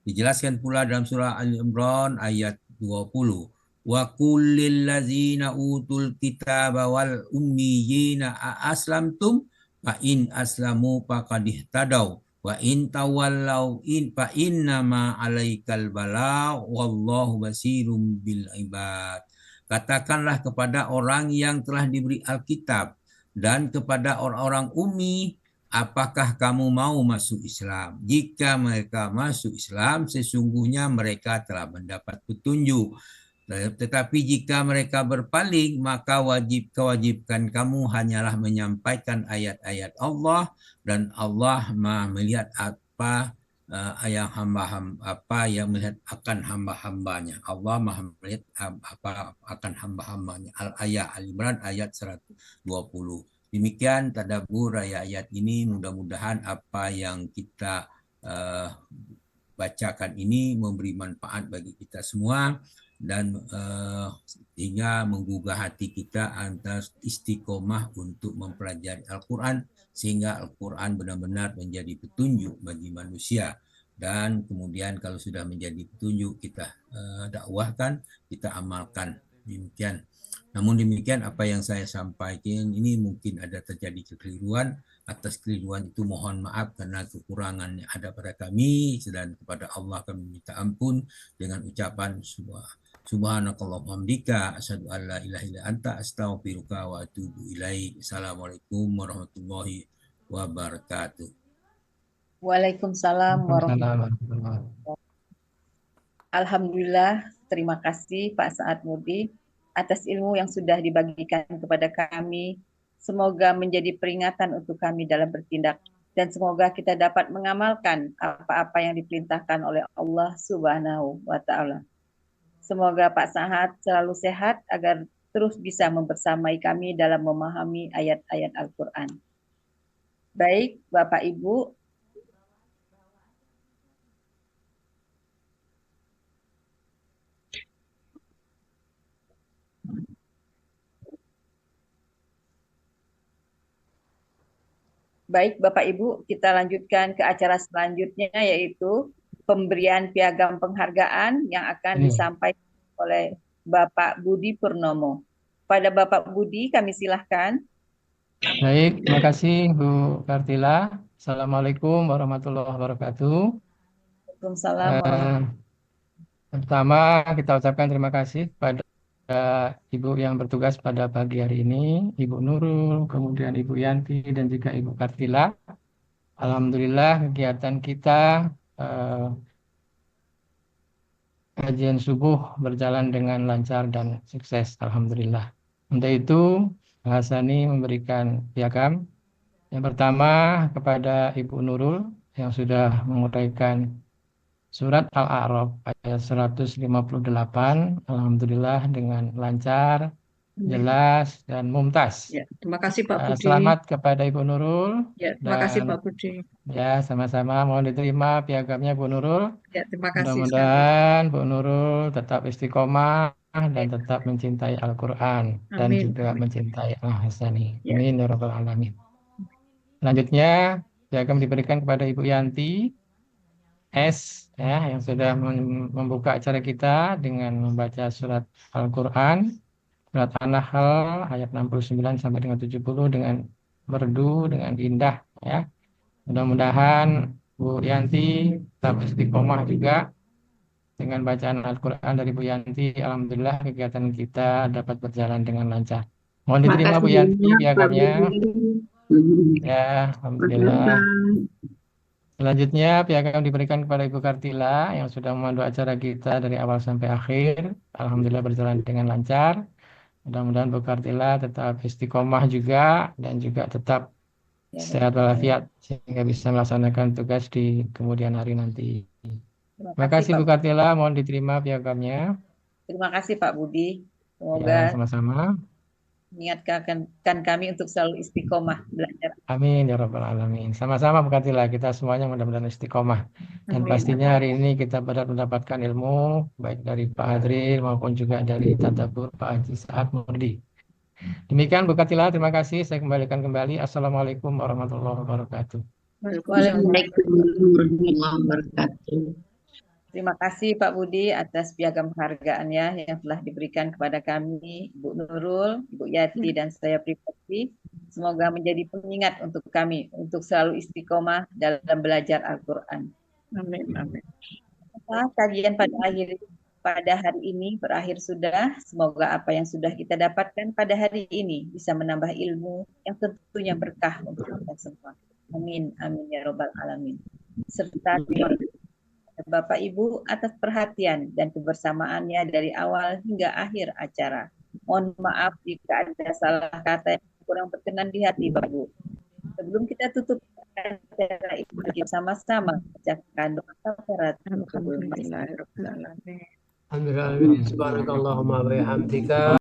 Dijelaskan pula dalam surah Al-Imran ayat 20. Wa kullil ladzina utul kitaba wal ummiyina aslamtum fa in aslamu faqad ihtadaw wa in tawallaw fa innama alaikal balagh wallahu basirum bil ibad. Katakanlah kepada orang yang telah diberi Alkitab dan kepada orang-orang ummi, apakah kamu mau masuk Islam? Jika mereka masuk Islam, sesungguhnya mereka telah mendapat petunjuk. Tetapi jika mereka berpaling, maka kewajiban kamu hanyalah menyampaikan ayat-ayat Allah, dan Allah Maha melihat apa yang melihat akan hamba-hambanya. Allah Maha melihat apa akan hamba-hambanya. Al-ayat Al-Imran ayat 120. Demikian tadabbur ayat ini, mudah-mudahan apa yang kita bacakan ini memberi manfaat bagi kita semua, dan hingga menggugah hati kita atas istiqomah untuk mempelajari Al-Quran, sehingga Al-Quran benar-benar menjadi petunjuk bagi manusia. Dan kemudian kalau sudah menjadi petunjuk, kita dakwahkan, kita amalkan. Demikian. Namun demikian, apa yang saya sampaikan ini mungkin ada terjadi kekeliruan. Atas keliruan itu mohon maaf karena kekurangan yang ada pada kami, dan kepada Allah kami minta ampun dengan ucapan Subhanakallahumma hamdika asyhadu an la ilaha illa anta astaghfiruka wa atubu ilaik. Assalamualaikum warahmatullahi wabarakatuh. Waalaikumsalam warahmatullahi Waalaikumsalam. wabarakatuh. Alhamdulillah, terima kasih Pak Saad Murdi atas ilmu yang sudah dibagikan kepada kami. Semoga menjadi peringatan untuk kami dalam bertindak, dan semoga kita dapat mengamalkan apa-apa yang diperintahkan oleh Allah Subhanahu wa Ta'ala. Semoga Pak Saad selalu sehat agar terus bisa membersamai kami dalam memahami ayat-ayat Al-Quran. Baik, Bapak Ibu. Baik, Bapak Ibu, kita lanjutkan ke acara selanjutnya, yaitu pemberian piagam penghargaan yang akan disampaikan oleh Bapak Budi Purnomo. Pada Bapak Budi, kami silahkan. Baik, terima kasih Bu Kartila. Assalamualaikum warahmatullahi wabarakatuh. Waalaikumsalam. Pertama, kita ucapkan terima kasih pada Ibu yang bertugas pada pagi hari ini, Ibu Nurul, kemudian Ibu Yanti, dan juga Ibu Kartila. Alhamdulillah kegiatan kita kajian subuh berjalan dengan lancar dan sukses. Alhamdulillah. Untuk itu, Pak Hasani memberikan piagam. Yang pertama kepada Ibu Nurul yang sudah menguraikan Surat Al-A'raf ayat 158, Alhamdulillah dengan lancar, jelas, dan mumtaz. Ya, terima kasih Pak Budi. Selamat kepada Ibu Nurul. Ya, terima kasih Pak Budi. Ya, sama-sama. Mohon diterima piagamnya Bu Nurul. Ya, terima kasih. Mudah-mudahan Bu Nurul tetap istiqomah dan tetap mencintai Al-Quran dan juga mencintai Al-Hasani. Amin ya Rabbal Alamin. Selanjutnya, piagam diberikan kepada Ibu Yanti S ya, yang sudah membuka acara kita dengan membaca surat Al-Quran, surat An-Nahl ayat 69 sampai dengan 70 dengan merdu, dengan indah ya. Mudah-mudahan Bu Yanti tetap istiqomah juga dengan bacaan Al-Quran dari Bu Yanti. Alhamdulillah kegiatan kita dapat berjalan dengan lancar. Mohon diterima Bu Yanti piagamnya. Ya, Alhamdulillah. Selanjutnya piagam diberikan kepada Ibu Kartila yang sudah memandu acara kita dari awal sampai akhir. Alhamdulillah berjalan dengan lancar. Mudah-mudahan Bu Kartila tetap istiqomah juga dan juga tetap sehat walafiat sehingga bisa melaksanakan tugas di kemudian hari nanti. Terima kasih Bu Kartila, mohon diterima piagamnya. Terima kasih Pak Budi. Semoga Ya, sama-sama. mengingatkan kami untuk selalu istiqomah belajar. Amin ya Rabbal Alamin. Sama-sama Bu Kartila, kita semuanya mudah-mudahan istiqomah. Dan pastinya hari ini kita benar mendapatkan ilmu baik dari Pak Hadril maupun juga dari Tadabbur Pak Haji Saad Murdi. Demikian Bu Kartila, terima kasih. Saya kembalikan kembali. Assalamualaikum warahmatullahi wabarakatuh. Waalaikumsalam warahmatullahi wabarakatuh. Terima kasih Pak Budi atas piagam penghargaannya yang telah diberikan kepada kami, Ibu Nurul, Ibu Yati, dan saya pribadi. Semoga menjadi pengingat untuk kami untuk selalu istiqomah dalam belajar Al-Quran. Amin, amin. Kajian pada hari ini berakhir sudah. Semoga apa yang sudah kita dapatkan pada hari ini bisa menambah ilmu yang tentunya berkah untuk kita semua. Amin, amin ya Rabbal Alamin. Serta Bapak Ibu atas perhatian dan kebersamaannya dari awal hingga akhir acara. Mohon maaf jika ada salah kata yang kurang berkenan di hati Bapak Ibu. Sebelum kita tutup acara ini, sama-sama bacakan doa kafarat. Alhamdulillahirabbil alamin. Alhamdulillah. Subhanakallahumma wa bihamdika